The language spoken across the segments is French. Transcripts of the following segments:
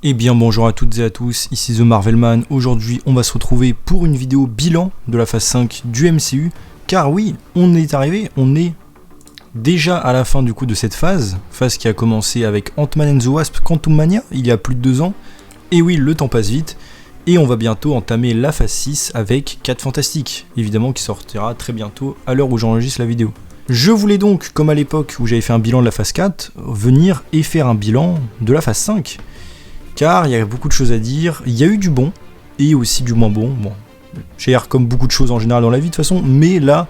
Eh bien bonjour à toutes et à tous, ici The Marvelman. Aujourd'hui on va se retrouver pour une vidéo bilan de la phase 5 du MCU. Car oui, on est déjà à la fin du coup de cette phase qui a commencé avec Ant-Man and the Wasp Quantumania il y a plus de 2 ans. Et oui, le temps passe vite. Et on va bientôt entamer la phase 6 avec 4 Fantastiques, évidemment qui sortira très bientôt à l'heure où j'enregistre la vidéo. Je voulais donc, comme à l'époque où j'avais fait un bilan de la phase 4, venir et faire un bilan de la phase 5. Car il y a beaucoup de choses à dire, il y a eu du bon et aussi du moins bon. Bon, j'ai l'air comme beaucoup de choses en général dans la vie de toute façon, mais là,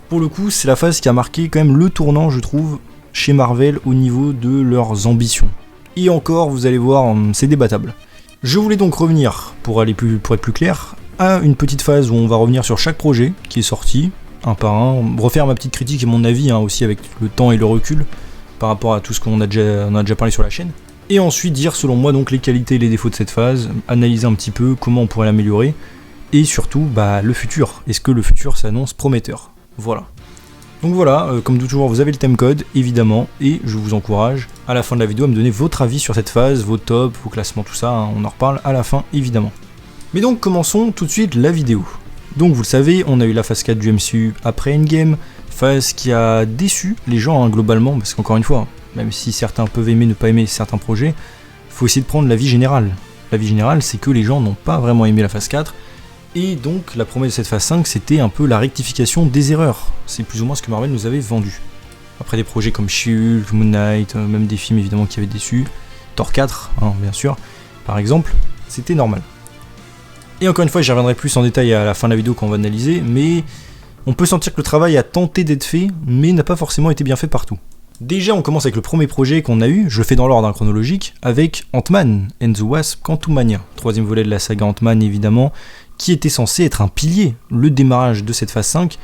pour le coup, c'est la phase qui a marqué quand même le tournant, je trouve, chez Marvel au niveau de leurs ambitions. Et encore, vous allez voir, c'est débattable. Je voulais donc revenir, pour être plus clair, à une petite phase où on va revenir sur chaque projet qui est sorti, un par un, refaire ma petite critique et mon avis, aussi avec le temps et le recul, par rapport à tout ce qu'on a déjà parlé sur la chaîne. Et ensuite dire selon moi donc les qualités et les défauts de cette phase, analyser un petit peu comment on pourrait l'améliorer, et surtout le futur. Est-ce que le futur s'annonce prometteur? Voilà. Donc voilà, comme toujours vous avez le timecode évidemment, et je vous encourage à la fin de la vidéo à me donner votre avis sur cette phase, vos tops, vos classements, tout ça, on en reparle à la fin évidemment. Mais donc commençons tout de suite la vidéo. Donc vous le savez, on a eu la phase 4 du MCU après Endgame, phase qui a déçu les gens globalement, parce qu'encore une fois, même si certains peuvent aimer, ne pas aimer certains projets, il faut essayer de prendre l'avis général. L'avis général, c'est que les gens n'ont pas vraiment aimé la phase 4, et donc la promesse de cette phase 5, c'était un peu la rectification des erreurs. C'est plus ou moins ce que Marvel nous avait vendu. Après des projets comme She-Hulk, Moon Knight, même des films évidemment qui avaient déçu, Thor 4, bien sûr, par exemple, c'était normal. Et encore une fois, j'y reviendrai plus en détail à la fin de la vidéo quand on va analyser, mais on peut sentir que le travail a tenté d'être fait, mais n'a pas forcément été bien fait partout. Déjà, on commence avec le premier projet qu'on a eu, je fais dans l'ordre chronologique, avec Ant-Man and the Wasp Quantumania, troisième volet de la saga Ant-Man évidemment, qui était censé être un pilier, le démarrage de cette phase 5,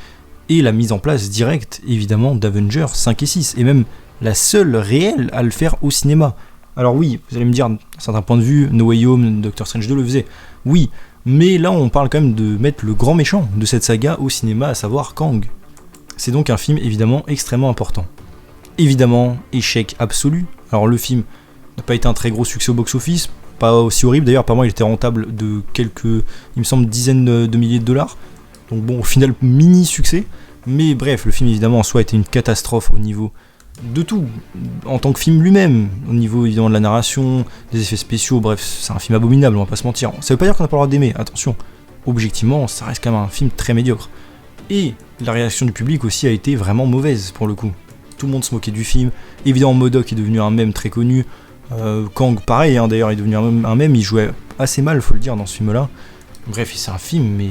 et la mise en place directe évidemment d'Avengers 5 et 6, et même la seule réelle à le faire au cinéma. Alors oui, vous allez me dire, d'un certain point de vue, No Way Home, Doctor Strange 2 le faisait, oui, mais là on parle quand même de mettre le grand méchant de cette saga au cinéma, à savoir Kang. C'est donc un film évidemment extrêmement important. Évidemment, échec absolu. Alors le film n'a pas été un très gros succès au box-office, pas aussi horrible d'ailleurs, apparemment il était rentable de quelques, il me semble, dizaines de milliers de dollars. Donc bon, au final, mini succès. Mais bref, le film évidemment en soi était une catastrophe au niveau de tout. En tant que film lui-même, au niveau évidemment de la narration, des effets spéciaux, bref, c'est un film abominable, on va pas se mentir. Ça veut pas dire qu'on n'a pas le droit d'aimer, attention. Objectivement, ça reste quand même un film très médiocre. Et la réaction du public aussi a été vraiment mauvaise pour le coup. Tout le monde se moquait du film. Évidemment, MODOK est devenu un mème très connu. Kang, pareil, d'ailleurs, est devenu un mème. Il jouait assez mal, faut le dire, dans ce film-là. Bref, c'est un film, mais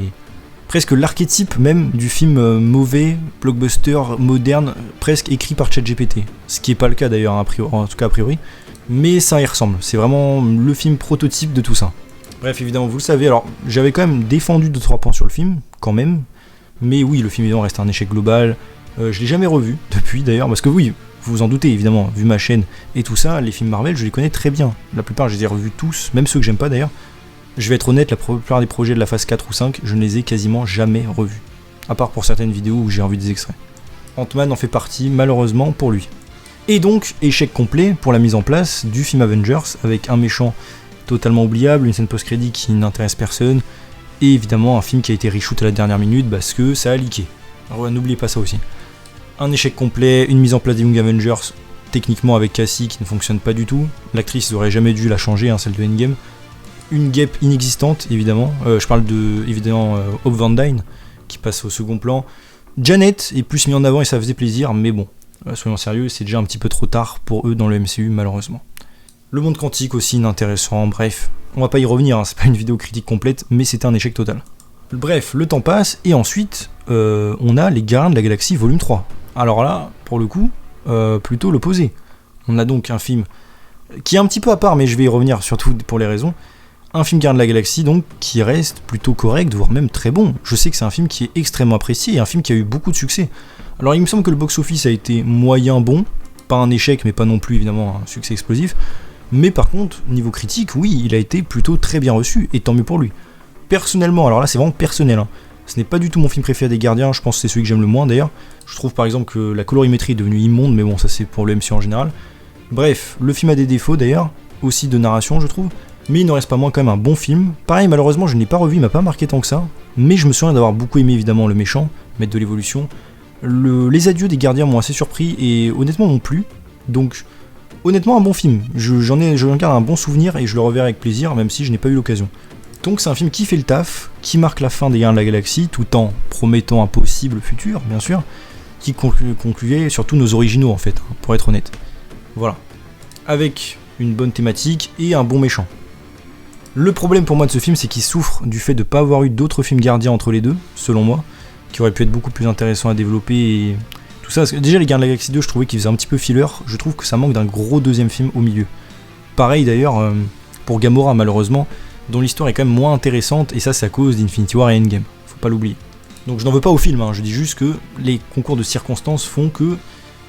presque l'archétype même du film mauvais, blockbuster, moderne, presque écrit par ChatGPT. Ce qui n'est pas le cas d'ailleurs, en tout cas a priori. Mais ça y ressemble. C'est vraiment le film prototype de tout ça. Bref, évidemment, vous le savez. Alors, j'avais quand même défendu 2-3 points sur le film, quand même. Mais oui, le film, évidemment, reste un échec global. Je l'ai jamais revu depuis d'ailleurs, parce que oui, vous vous en doutez évidemment, vu ma chaîne et tout ça, les films Marvel je les connais très bien. La plupart je les ai revus tous, même ceux que j'aime pas d'ailleurs. Je vais être honnête, la plupart des projets de la phase 4 ou 5, je ne les ai quasiment jamais revus. À part pour certaines vidéos où j'ai revu des extraits. Ant-Man en fait partie, malheureusement pour lui. Et donc, échec complet pour la mise en place du film Avengers, avec un méchant totalement oubliable, une scène post-crédit qui n'intéresse personne, et évidemment un film qui a été reshoot à la dernière minute parce que ça a leaké. Alors ouais, n'oubliez pas ça aussi. Un échec complet, une mise en place des Young Avengers, techniquement avec Cassie qui ne fonctionne pas du tout. L'actrice n'aurait jamais dû la changer, celle de Endgame. Une guêpe inexistante, évidemment. Je parle de, évidemment, Hope Van Dyne, qui passe au second plan. Janet est plus mis en avant et ça faisait plaisir, mais bon, soyons sérieux, c'est déjà un petit peu trop tard pour eux dans le MCU, malheureusement. Le monde quantique aussi inintéressant, bref. On va pas y revenir, c'est pas une vidéo critique complète, mais c'était un échec total. Bref, le temps passe, et ensuite, on a les Gardiens de la Galaxie volume 3. Alors là, pour le coup, plutôt l'opposé. On a donc un film qui est un petit peu à part, mais je vais y revenir surtout pour les raisons. Un film Gardiens de la Galaxie, donc, qui reste plutôt correct, voire même très bon. Je sais que c'est un film qui est extrêmement apprécié, et un film qui a eu beaucoup de succès. Alors il me semble que le box-office a été moyen bon, pas un échec, mais pas non plus évidemment un succès explosif. Mais par contre, niveau critique, oui, il a été plutôt très bien reçu, et tant mieux pour lui. Personnellement, alors là c'est vraiment personnel, ce n'est pas du tout mon film préféré des Gardiens, je pense que c'est celui que j'aime le moins d'ailleurs. Je trouve par exemple que la colorimétrie est devenue immonde, mais bon, ça c'est pour le MCU en général. Bref, le film a des défauts d'ailleurs, aussi de narration je trouve, mais il n'en reste pas moins quand même un bon film. Pareil, malheureusement je ne l'ai pas revu, il m'a pas marqué tant que ça, mais je me souviens d'avoir beaucoup aimé évidemment le méchant, maître de l'évolution. Les adieux des gardiens m'ont assez surpris et honnêtement m'ont plu, donc honnêtement un bon film, j'en garde un bon souvenir et je le reverrai avec plaisir même si je n'ai pas eu l'occasion. Donc c'est un film qui fait le taf, qui marque la fin des Gardiens de la Galaxie, tout en promettant un possible futur, bien sûr, qui concluait surtout nos originaux en fait, pour être honnête. Voilà. Avec une bonne thématique et un bon méchant. Le problème pour moi de ce film, c'est qu'il souffre du fait de ne pas avoir eu d'autres films gardiens entre les deux, selon moi, qui auraient pu être beaucoup plus intéressants à développer et tout ça. Parce que déjà les Gardiens de la Galaxie 2, je trouvais qu'ils faisaient un petit peu filler, je trouve que ça manque d'un gros deuxième film au milieu. Pareil d'ailleurs pour Gamora malheureusement, dont l'histoire est quand même moins intéressante, et ça c'est à cause d'Infinity War et Endgame, faut pas l'oublier. Donc je n'en veux pas au film, je dis juste que les concours de circonstances font que,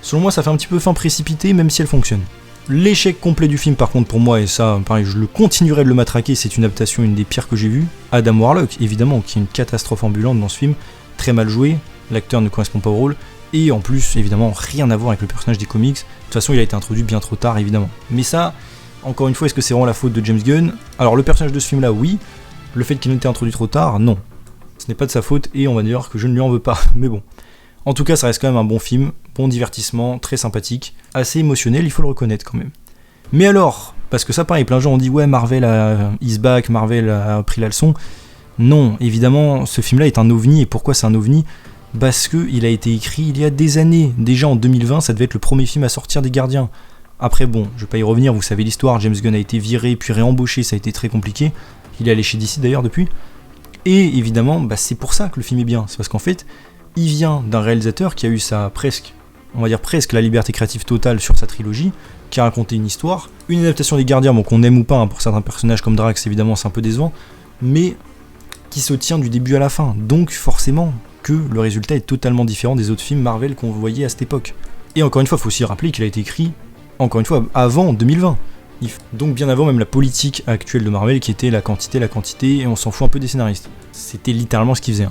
selon moi ça fait un petit peu fin précipité, même si elle fonctionne. L'échec complet du film par contre pour moi, et ça pareil je le continuerai de le matraquer, c'est une adaptation une des pires que j'ai vues, Adam Warlock évidemment, qui est une catastrophe ambulante dans ce film, très mal joué, l'acteur ne correspond pas au rôle, et en plus évidemment rien à voir avec le personnage des comics, de toute façon il a été introduit bien trop tard évidemment. Mais ça, encore une fois, est-ce que c'est vraiment la faute de James Gunn? Alors le personnage de ce film là oui, le fait qu'il ait été introduit trop tard, non. Ce n'est pas de sa faute et on va dire que je ne lui en veux pas, mais bon. En tout cas ça reste quand même un bon film, bon divertissement, très sympathique, assez émotionnel, il faut le reconnaître quand même. Mais alors, parce que ça pareil, plein de gens ont dit ouais Marvel is back, Marvel a pris la leçon. Non, évidemment ce film là est un ovni, et pourquoi c'est un ovni? Parce qu'il a été écrit il y a des années, déjà en 2020 ça devait être le premier film à sortir des Gardiens. Après bon, je vais pas y revenir, vous savez l'histoire, James Gunn a été viré puis réembauché, ça a été très compliqué. Il est allé chez DC d'ailleurs depuis. Et évidemment, c'est pour ça que le film est bien. C'est parce qu'en fait, il vient d'un réalisateur qui a eu on va dire presque la liberté créative totale sur sa trilogie, qui a raconté une histoire, une adaptation des Gardiens, bon qu'on aime ou pas, pour certains personnages comme Drax évidemment c'est un peu décevant, mais qui se tient du début à la fin. Donc forcément que le résultat est totalement différent des autres films Marvel qu'on voyait à cette époque. Et encore une fois, il faut aussi rappeler qu'il a été écrit encore une fois, avant 2020. Donc bien avant même la politique actuelle de Marvel qui était la quantité, et on s'en fout un peu des scénaristes. C'était littéralement ce qu'ils faisaient.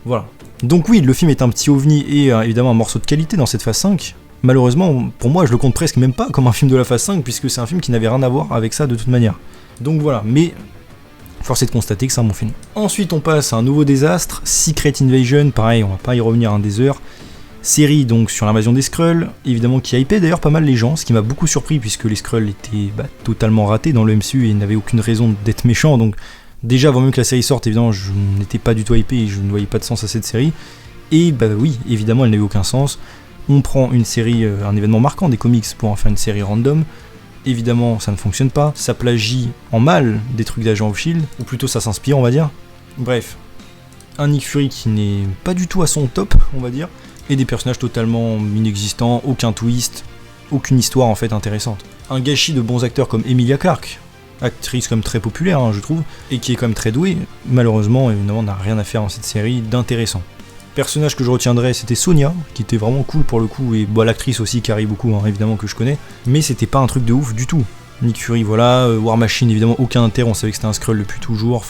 Voilà. Donc oui, le film est un petit ovni et évidemment un morceau de qualité dans cette phase 5. Malheureusement, pour moi, je le compte presque même pas comme un film de la phase 5, puisque c'est un film qui n'avait rien à voir avec ça de toute manière. Donc voilà, mais force est de constater que c'est un bon film. Ensuite, on passe à un nouveau désastre, Secret Invasion, pareil, on va pas y revenir des heures. Série donc sur l'invasion des Skrulls, évidemment qui hypait d'ailleurs pas mal les gens, ce qui m'a beaucoup surpris puisque les Skrulls étaient totalement ratés dans le MCU et n'avaient aucune raison d'être méchants, donc déjà avant même que la série sorte, évidemment je n'étais pas du tout hypé et je ne voyais pas de sens à cette série, et oui, évidemment elle n'avait aucun sens. On prend une série, un événement marquant des comics pour en faire une série random, évidemment ça ne fonctionne pas, ça plagie en mal des trucs d'Agents of Shield, ou plutôt ça s'inspire on va dire, bref, un Nick Fury qui n'est pas du tout à son top on va dire, et des personnages totalement inexistants, aucun twist, aucune histoire en fait intéressante. Un gâchis de bons acteurs comme Emilia Clarke, actrice comme très populaire je trouve, et qui est quand même très douée, malheureusement évidemment on n'a rien à faire dans cette série d'intéressant. Personnage que je retiendrai c'était Sonya, qui était vraiment cool pour le coup, et l'actrice aussi qui arrive beaucoup évidemment que je connais, mais c'était pas un truc de ouf du tout. Nick Fury voilà, War Machine évidemment aucun intérêt, on savait que c'était un Skrull depuis toujours,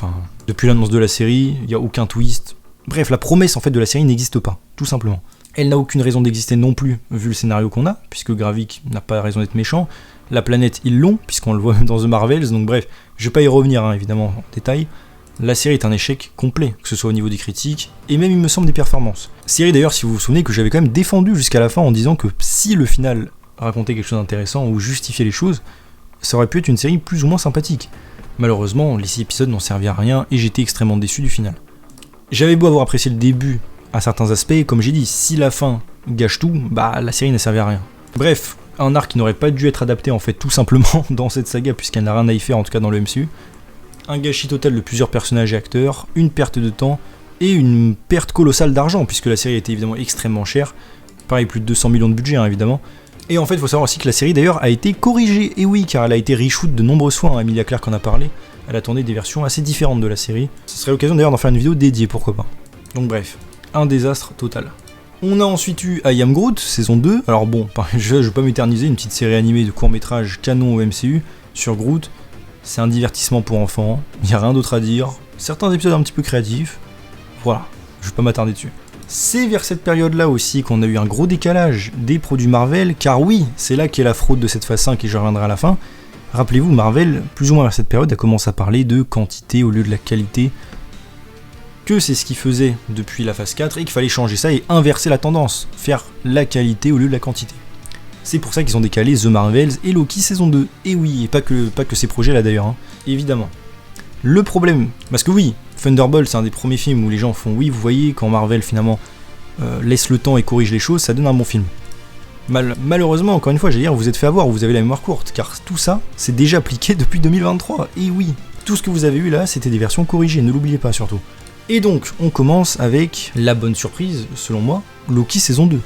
depuis l'annonce de la série, il n'y a aucun twist. Bref, la promesse en fait de la série n'existe pas, tout simplement. Elle n'a aucune raison d'exister non plus, vu le scénario qu'on a, puisque Gravik n'a pas raison d'être méchant. La planète, ils l'ont, puisqu'on le voit même dans The Marvels, donc bref, je vais pas y revenir évidemment en détail. La série est un échec complet, que ce soit au niveau des critiques, et même il me semble des performances. Série d'ailleurs, si vous vous souvenez, que j'avais quand même défendu jusqu'à la fin en disant que si le final racontait quelque chose d'intéressant ou justifiait les choses, ça aurait pu être une série plus ou moins sympathique. Malheureusement, les 6 épisodes n'ont servi à rien et j'étais extrêmement déçu du final. J'avais beau avoir apprécié le début à certains aspects, comme j'ai dit, si la fin gâche tout, la série n'a servi à rien. Bref, un arc qui n'aurait pas dû être adapté en fait tout simplement dans cette saga puisqu'elle n'a rien à y faire en tout cas dans le MCU. Un gâchis total de plusieurs personnages et acteurs, une perte de temps et une perte colossale d'argent puisque la série était évidemment extrêmement chère. Pareil, plus de 200 millions de budget évidemment. Et en fait, il faut savoir aussi que la série d'ailleurs a été corrigée, et oui, car elle a été reshoot de nombreuses fois, Emilia Clarke en a parlé, elle a tourné des versions assez différentes de la série. Ce serait l'occasion d'ailleurs d'en faire une vidéo dédiée, pourquoi pas. Donc bref, un désastre total. On a ensuite eu I Am Groot, saison 2, alors bon, je vais pas m'éterniser, une petite série animée de court-métrage canon au MCU, sur Groot, c'est un divertissement pour enfants, il n'y a rien d'autre à dire, certains épisodes un petit peu créatifs, voilà, je vais pas m'attarder dessus. C'est vers cette période-là aussi qu'on a eu un gros décalage des produits Marvel, car oui, c'est là qu'est la fraude de cette phase 5 et je reviendrai à la fin. Rappelez-vous, Marvel, plus ou moins à cette période, a commencé à parler de quantité au lieu de la qualité, que c'est ce qu'ils faisaient depuis la phase 4 et qu'il fallait changer ça et inverser la tendance, faire la qualité au lieu de la quantité. C'est pour ça qu'ils ont décalé The Marvels et Loki saison 2. Et oui, et pas que ces projets-là d'ailleurs, hein, évidemment. Le problème, parce que oui, Thunderbolt c'est un des premiers films où les gens font oui, vous voyez, quand Marvel finalement laisse le temps et corrige les choses, ça donne un bon film. Malheureusement, encore une fois, j'allais dire, vous êtes fait avoir, vous avez la mémoire courte, car tout ça, c'est déjà appliqué depuis 2023. Et oui, tout ce que vous avez eu là, c'était des versions corrigées, ne l'oubliez pas surtout. Et donc, on commence avec la bonne surprise, selon moi, Loki saison 2.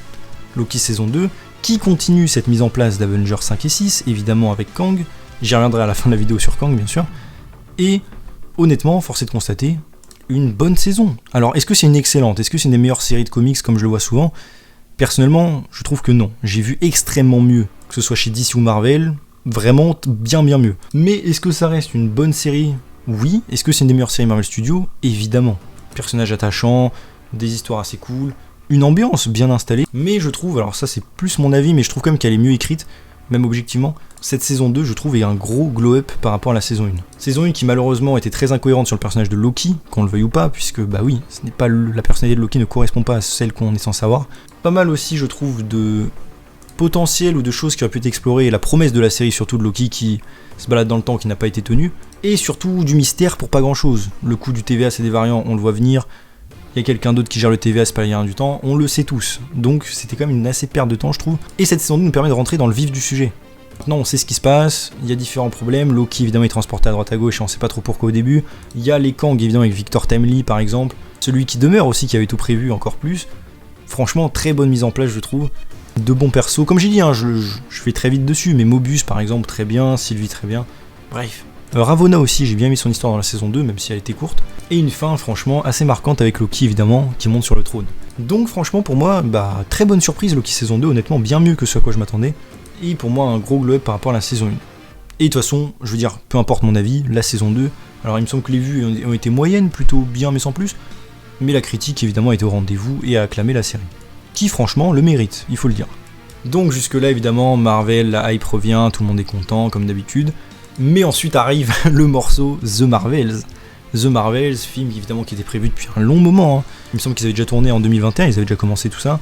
Loki saison 2, qui continue cette mise en place d'Avengers 5 et 6, évidemment avec Kang, j'y reviendrai à la fin de la vidéo sur Kang bien sûr, et honnêtement, force est de constater, une bonne saison. Alors, est-ce que c'est une excellente? Est-ce que c'est une des meilleures séries de comics comme je le vois souvent? Personnellement, je trouve que non. J'ai vu extrêmement mieux, que ce soit chez DC ou Marvel, vraiment bien mieux. Mais est-ce que ça reste une bonne série? Oui. Est-ce que c'est une des meilleures séries Marvel Studios? Évidemment. Personnages attachants, des histoires assez cool, une ambiance bien installée, mais je trouve, alors ça c'est plus mon avis, mais je trouve quand même qu'elle est mieux écrite, même objectivement. Cette saison 2, je trouve, est un gros glow-up par rapport à la saison 1. Saison 1 qui malheureusement était très incohérente sur le personnage de Loki, qu'on le veuille ou pas, puisque bah oui, ce n'est pas la personnalité de Loki ne correspond pas à celle qu'on est censé avoir. Pas mal aussi, je trouve, de potentiel ou de choses qui auraient pu être explorées, et la promesse de la série surtout de Loki qui se balade dans le temps, qui n'a pas été tenue, et surtout du mystère pour pas grand chose. Le coup du TVA c'est des variants, on le voit venir, il y a quelqu'un d'autre qui gère le TVA, c'est pas rien du temps, on le sait tous. Donc c'était quand même une assez perte de temps je trouve, et cette saison 2 nous permet de rentrer dans le vif du sujet. Maintenant on sait ce qui se passe, il y a différents problèmes, Loki évidemment est transporté à droite à gauche et on sait pas trop pourquoi au début, il y a les Kang évidemment avec Victor Timely par exemple, celui qui demeure aussi qui avait tout prévu encore plus. Franchement très bonne mise en place je trouve, de bons persos, comme j'ai dit hein, je fais très vite dessus, mais Mobius par exemple très bien, Sylvie très bien, bref. Ravonna aussi, j'ai bien mis son histoire dans la saison 2, même si elle était courte. Et une fin, franchement, assez marquante avec Loki, évidemment, qui monte sur le trône. Donc, franchement, pour moi, très bonne surprise, Loki saison 2, honnêtement, bien mieux que ce à quoi je m'attendais. Et pour moi, un gros glow-up par rapport à la saison 1. Et de toute façon, je veux dire, peu importe mon avis, la saison 2, alors il me semble que les vues ont été moyennes, plutôt bien, mais sans plus. Mais la critique, évidemment, était au rendez-vous et a acclamé la série. Qui, franchement, le mérite, il faut le dire. Donc, jusque-là, évidemment, Marvel, la hype revient, tout le monde est content, comme d'habitude. Mais ensuite arrive le morceau The Marvels. The Marvels, film évidemment qui était prévu depuis un long moment. Hein. Il me semble qu'ils avaient déjà tourné en 2021, ils avaient déjà commencé tout ça.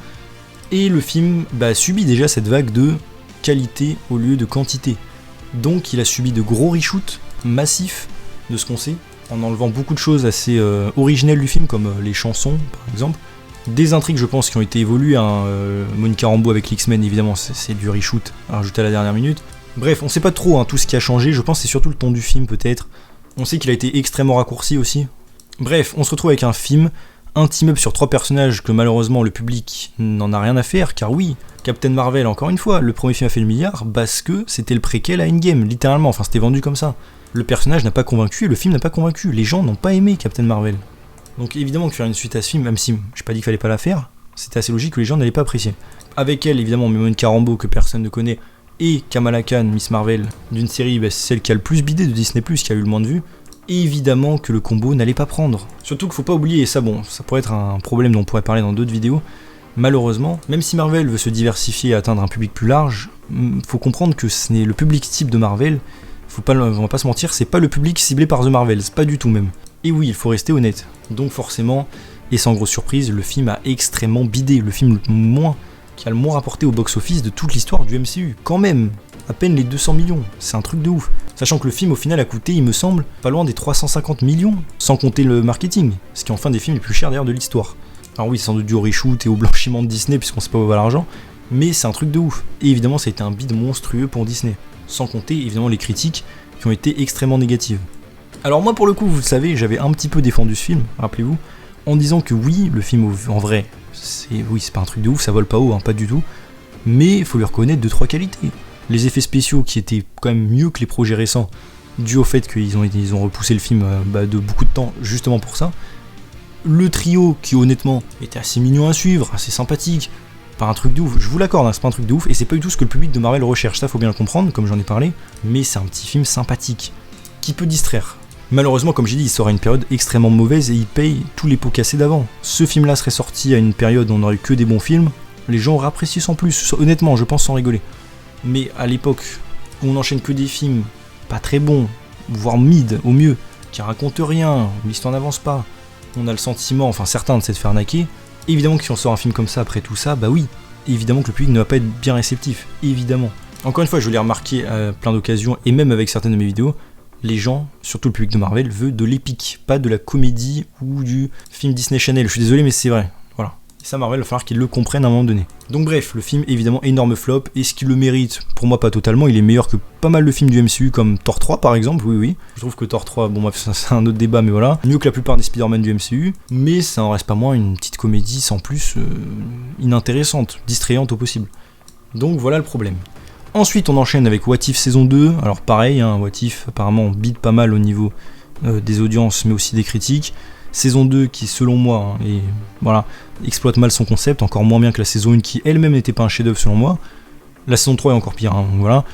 Et le film subit déjà cette vague de qualité au lieu de quantité. Donc il a subi de gros reshoots massifs de ce qu'on sait, en enlevant beaucoup de choses assez originelles du film, comme les chansons par exemple. Des intrigues je pense qui ont été évoluées. Monica Rambeau avec l'X-Men évidemment c'est du reshoot rajouté à la dernière minute. Bref, on sait pas trop tout ce qui a changé, je pense que c'est surtout le ton du film peut-être. On sait qu'il a été extrêmement raccourci aussi. Bref, on se retrouve avec un film, un team-up sur 3 personnages que malheureusement le public n'en a rien à faire, car oui, Captain Marvel, encore une fois, le premier film a fait le milliard, parce que c'était le préquel à Endgame, littéralement, enfin c'était vendu comme ça. Le personnage n'a pas convaincu et le film n'a pas convaincu, les gens n'ont pas aimé Captain Marvel. Donc évidemment que faire une suite à ce film, même si j'ai pas dit qu'il fallait pas la faire, c'était assez logique que les gens n'allaient pas apprécier. Avec elle, évidemment, Monica Rambeau, que personne ne connaît, et Kamala Khan, Miss Marvel, d'une série, c'est celle qui a le plus bidé de Disney+, qui a eu le moins de vues, et évidemment que le combo n'allait pas prendre. Surtout qu'il faut pas oublier, et ça ça pourrait être un problème dont on pourrait parler dans d'autres vidéos, malheureusement, même si Marvel veut se diversifier et atteindre un public plus large, faut comprendre que ce n'est le public type de Marvel, on va pas se mentir, c'est pas le public ciblé par The Marvels, pas du tout même. Et oui, il faut rester honnête. Donc forcément, et sans grosse surprise, le film a extrêmement bidé, le film qui a le moins rapporté au box-office de toute l'histoire du MCU, quand même, à peine les 200 millions, c'est un truc de ouf. Sachant que le film au final a coûté, il me semble, pas loin des 350 millions, sans compter le marketing, ce qui est enfin des films les plus chers d'ailleurs de l'histoire. Alors oui, c'est sans doute dû au reshoot et au blanchiment de Disney, puisqu'on sait pas où va l'argent, mais c'est un truc de ouf. Et évidemment, ça a été un bid monstrueux pour Disney, sans compter évidemment les critiques qui ont été extrêmement négatives. Alors moi pour le coup, vous le savez, j'avais un petit peu défendu ce film, rappelez-vous, en disant que oui, le film en vrai, c'est pas un truc de ouf, ça vole pas haut, pas du tout, mais il faut lui reconnaître 2-3 qualités. Les effets spéciaux qui étaient quand même mieux que les projets récents, dû au fait qu'ils ont repoussé le film de beaucoup de temps justement pour ça. Le trio qui honnêtement était assez mignon à suivre, assez sympathique, pas un truc de ouf, je vous l'accorde, c'est pas un truc de ouf, et c'est pas du tout ce que le public de Marvel recherche, ça faut bien le comprendre, comme j'en ai parlé, mais c'est un petit film sympathique, qui peut distraire. Malheureusement, comme j'ai dit, il sort à une période extrêmement mauvaise et il paye tous les pots cassés d'avant. Ce film-là serait sorti à une période où on n'aurait eu que des bons films, les gens auraient apprécié sans plus, honnêtement, je pense sans rigoler. Mais à l'époque où on enchaîne que des films pas très bon, voire mid au mieux, qui raconte rien, l'histoire n'avance pas, on a le sentiment, enfin certains, de s'être fait arnaquer, évidemment que si on sort un film comme ça après tout ça, bah oui, évidemment que le public ne va pas être bien réceptif, évidemment. Encore une fois, je l'ai remarqué à plein d'occasions, et même avec certaines de mes vidéos, les gens, surtout le public de Marvel, veut de l'épique, pas de la comédie ou du film Disney Channel. Je suis désolé, mais c'est vrai. Voilà. Et ça, Marvel, il va falloir qu'ils le comprennent à un moment donné. Donc bref, le film, évidemment, énorme flop. Est-ce qu'il le mérite? Pour moi, pas totalement. Il est meilleur que pas mal de films du MCU, comme Thor 3, par exemple. Oui, oui. Je trouve que Thor 3, bon, bref, ça, c'est un autre débat, mais voilà. Mieux que la plupart des Spider-Man du MCU. Mais ça en reste pas moins une petite comédie, sans plus, inintéressante, distrayante au possible. Donc voilà le problème. Ensuite, on enchaîne avec What If saison 2. Alors pareil, hein, What If apparemment bide pas mal au niveau des audiences, mais aussi des critiques. Saison 2 qui, selon moi, et voilà, exploite mal son concept, encore moins bien que la saison 1 qui elle-même n'était pas un chef-d'œuvre selon moi. La saison 3 est encore pire, hein, voilà.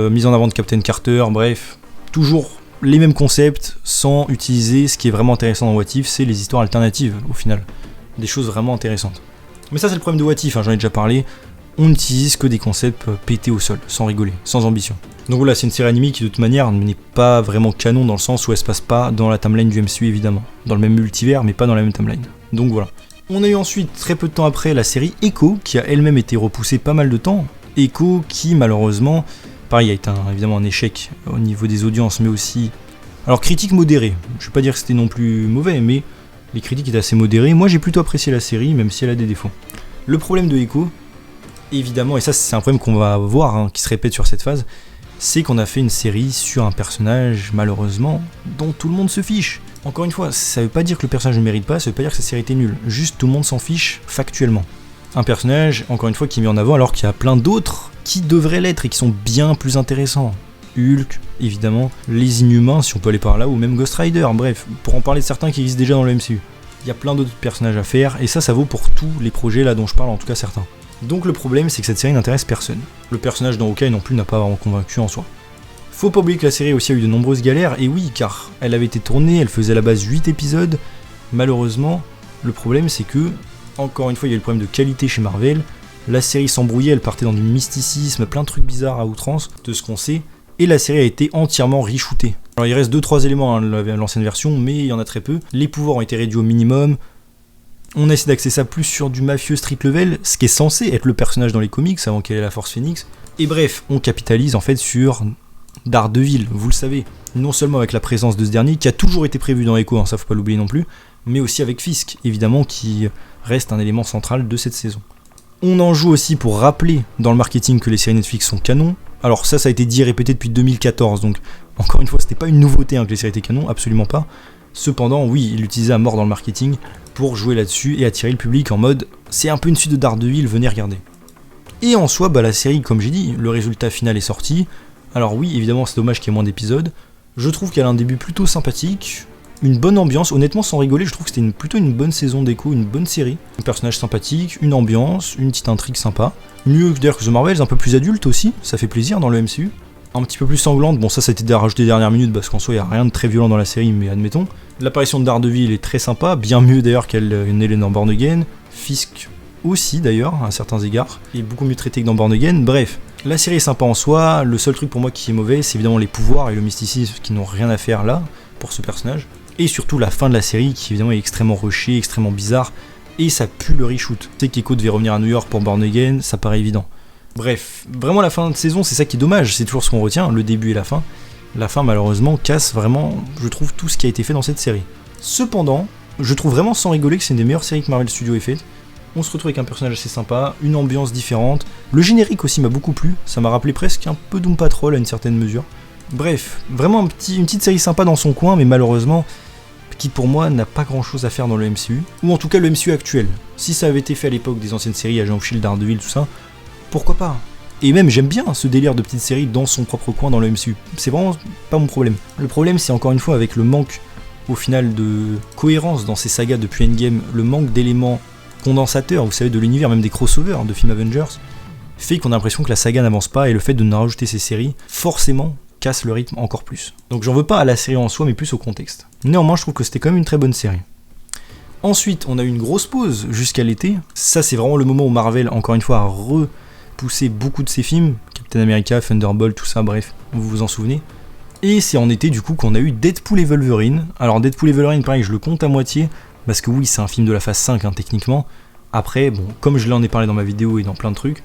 Mise en avant de Captain Carter, bref, toujours les mêmes concepts sans utiliser ce qui est vraiment intéressant dans What If, c'est les histoires alternatives au final. Des choses vraiment intéressantes. Mais ça, c'est le problème de What If, hein, j'en ai déjà parlé. On n'utilise que des concepts pétés au sol, sans rigoler, sans ambition. Donc voilà, c'est une série animée qui de toute manière n'est pas vraiment canon dans le sens où elle se passe pas dans la timeline du MCU évidemment. Dans le même multivers, mais pas dans la même timeline. Donc voilà. On a eu ensuite, très peu de temps après, la série Echo, qui a elle-même été repoussée pas mal de temps. Echo qui, malheureusement, pareil, a été évidemment un échec au niveau des audiences, mais aussi... Alors, critique modérée. Je vais pas dire que c'était non plus mauvais, mais les critiques étaient assez modérées. Moi, j'ai plutôt apprécié la série, même si elle a des défauts. Le problème de Echo... évidemment, et ça c'est un problème qu'on va voir, hein, qui se répète sur cette phase, c'est qu'on a fait une série sur un personnage, malheureusement, dont tout le monde se fiche. Encore une fois, ça veut pas dire que le personnage ne mérite pas, ça veut pas dire que sa série était nulle, juste tout le monde s'en fiche factuellement. Un personnage, encore une fois, qui est mis en avant alors qu'il y a plein d'autres qui devraient l'être et qui sont bien plus intéressants. Hulk, évidemment, les Inhumains, si on peut aller par là, ou même Ghost Rider, bref, pour en parler de certains qui existent déjà dans le MCU. Il y a plein d'autres personnages à faire, et ça vaut pour tous les projets là dont je parle, en tout cas certains. Donc le problème, c'est que cette série n'intéresse personne. Le personnage dans Hawkeye non plus n'a pas vraiment convaincu en soi. Faut pas oublier que la série aussi a eu de nombreuses galères, et oui, car elle avait été tournée, elle faisait à la base 8 épisodes. Malheureusement, le problème c'est que, encore une fois, il y a eu le problème de qualité chez Marvel. La série s'embrouillait, elle partait dans du mysticisme, plein de trucs bizarres à outrance, de ce qu'on sait, et la série a été entièrement reshootée. Alors il reste 2-3 éléments à l'ancienne version, mais il y en a très peu. Les pouvoirs ont été réduits au minimum. On a essayé d'axer ça plus sur du mafieux street level, ce qui est censé être le personnage dans les comics avant qu'elle ait la Force Phoenix. Et bref, on capitalise en fait sur Daredevil, vous le savez. Non seulement avec la présence de ce dernier, qui a toujours été prévu dans Echo, hein, ça faut pas l'oublier non plus, mais aussi avec Fisk, évidemment, qui reste un élément central de cette saison. On en joue aussi pour rappeler dans le marketing que les séries Netflix sont canons. Alors ça a été dit et répété depuis 2014, donc encore une fois, c'était pas une nouveauté hein, que les séries étaient canons, absolument pas. Cependant, oui, il l'utilisait à mort dans le marketing pour jouer là-dessus et attirer le public en mode c'est un peu une suite de Daredevil, venez regarder. Et en soi, la série, comme j'ai dit, le résultat final est sorti. Alors oui, évidemment, c'est dommage qu'il y ait moins d'épisodes. Je trouve qu'elle a un début plutôt sympathique, une bonne ambiance, honnêtement sans rigoler, je trouve que c'était plutôt une bonne saison d'Echo, une bonne série. Un personnage sympathique, une ambiance, une petite intrigue sympa. Mieux d'ailleurs que The Marvels, un peu plus adulte aussi, ça fait plaisir dans le MCU. Un petit peu plus sanglante, bon ça a été rajouté les dernières minutes parce qu'en soi il n'y a rien de très violent dans la série, mais admettons. L'apparition de Daredevil est très sympa, bien mieux d'ailleurs qu'une Hélène dans Born Again. Fisk aussi d'ailleurs, à certains égards, il est beaucoup mieux traité que dans Born Again. Bref, la série est sympa en soi, le seul truc pour moi qui est mauvais, c'est évidemment les pouvoirs et le mysticisme qui n'ont rien à faire là, pour ce personnage. Et surtout la fin de la série qui évidemment est extrêmement rushée, extrêmement bizarre, et ça pue le reshoot. Tu sais qu'Echo devait revenir à New York pour Born Again, ça paraît évident. Bref, vraiment la fin de saison, c'est ça qui est dommage, c'est toujours ce qu'on retient, le début et la fin. La fin malheureusement casse vraiment, je trouve, tout ce qui a été fait dans cette série. Cependant, je trouve vraiment sans rigoler que c'est une des meilleures séries que Marvel Studios ait faites. On se retrouve avec un personnage assez sympa, une ambiance différente. Le générique aussi m'a beaucoup plu, ça m'a rappelé presque un peu Doom Patrol à une certaine mesure. Bref, vraiment une petite série sympa dans son coin, mais malheureusement, qui pour moi n'a pas grand chose à faire dans le MCU, ou en tout cas le MCU actuel. Si ça avait été fait à l'époque des anciennes séries, Agent of Shield, Daredevil, tout ça, pourquoi pas? Et même j'aime bien ce délire de petite série dans son propre coin dans le MCU. C'est vraiment pas mon problème. Le problème c'est encore une fois avec le manque au final de cohérence dans ces sagas depuis Endgame, le manque d'éléments condensateurs, vous savez, de l'univers, même des crossovers de films Avengers, fait qu'on a l'impression que la saga n'avance pas et le fait de nous rajouter ces séries, forcément, casse le rythme encore plus. Donc j'en veux pas à la série en soi mais plus au contexte. Néanmoins je trouve que c'était quand même une très bonne série. Ensuite on a eu une grosse pause jusqu'à l'été. Ça c'est vraiment le moment où Marvel encore une fois a repoussé beaucoup de ses films, Captain America, Thunderbolt, tout ça, bref, vous vous en souvenez. Et c'est en été du coup qu'on a eu Deadpool et Wolverine. Alors Deadpool et Wolverine, pareil, je le compte à moitié, parce que oui, c'est un film de la phase 5 hein, techniquement. Après, bon, comme je l'en ai parlé dans ma vidéo et dans plein de trucs,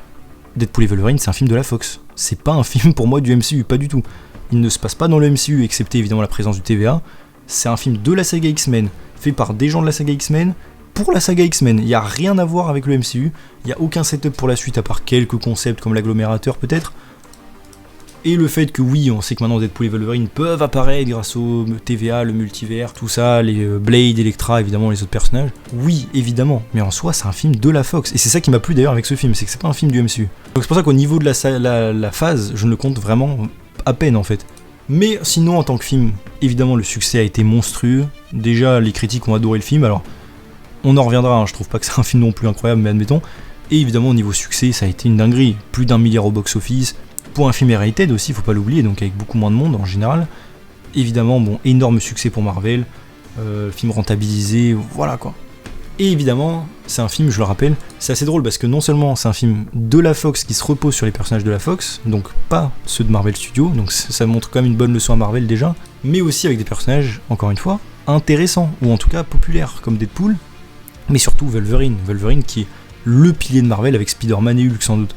Deadpool et Wolverine, c'est un film de la Fox. C'est pas un film pour moi du MCU, pas du tout. Il ne se passe pas dans le MCU, excepté évidemment la présence du TVA. C'est un film de la saga X-Men, fait par des gens de la saga X-Men, pour la saga X-Men. Il n'y a rien à voir avec le MCU, il n'y a aucun setup pour la suite, à part quelques concepts comme l'agglomérateur peut-être. Et le fait que oui, on sait que maintenant Deadpool et Wolverine peuvent apparaître grâce au TVA, le multivers, tout ça, les Blade, Elektra, évidemment les autres personnages. Oui, évidemment, mais en soi c'est un film de la Fox. Et c'est ça qui m'a plu d'ailleurs avec ce film, c'est que c'est pas un film du MCU. Donc c'est pour ça qu'au niveau de la phase, je ne le compte vraiment à peine en fait. Mais sinon en tant que film, évidemment le succès a été monstrueux. Déjà les critiques ont adoré le film, alors on en reviendra, hein, je trouve pas que c'est un film non plus incroyable, mais admettons. Et évidemment au niveau succès, ça a été une dinguerie. Plus d'1 milliard au box-office. Pour un film rated aussi, faut pas l'oublier, donc avec beaucoup moins de monde en général. Évidemment, bon, énorme succès pour Marvel, film rentabilisé, voilà quoi. Et évidemment, c'est un film, je le rappelle, c'est assez drôle parce que non seulement c'est un film de la Fox qui se repose sur les personnages de la Fox, donc pas ceux de Marvel Studios, donc ça montre quand même une bonne leçon à Marvel déjà, mais aussi avec des personnages, encore une fois, intéressants, ou en tout cas populaires, comme Deadpool, mais surtout Wolverine qui est le pilier de Marvel avec Spider-Man et Hulk sans doute.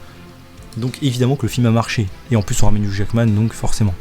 Donc évidemment que le film a marché, et en plus on ramène Hugh Jackman, donc forcément.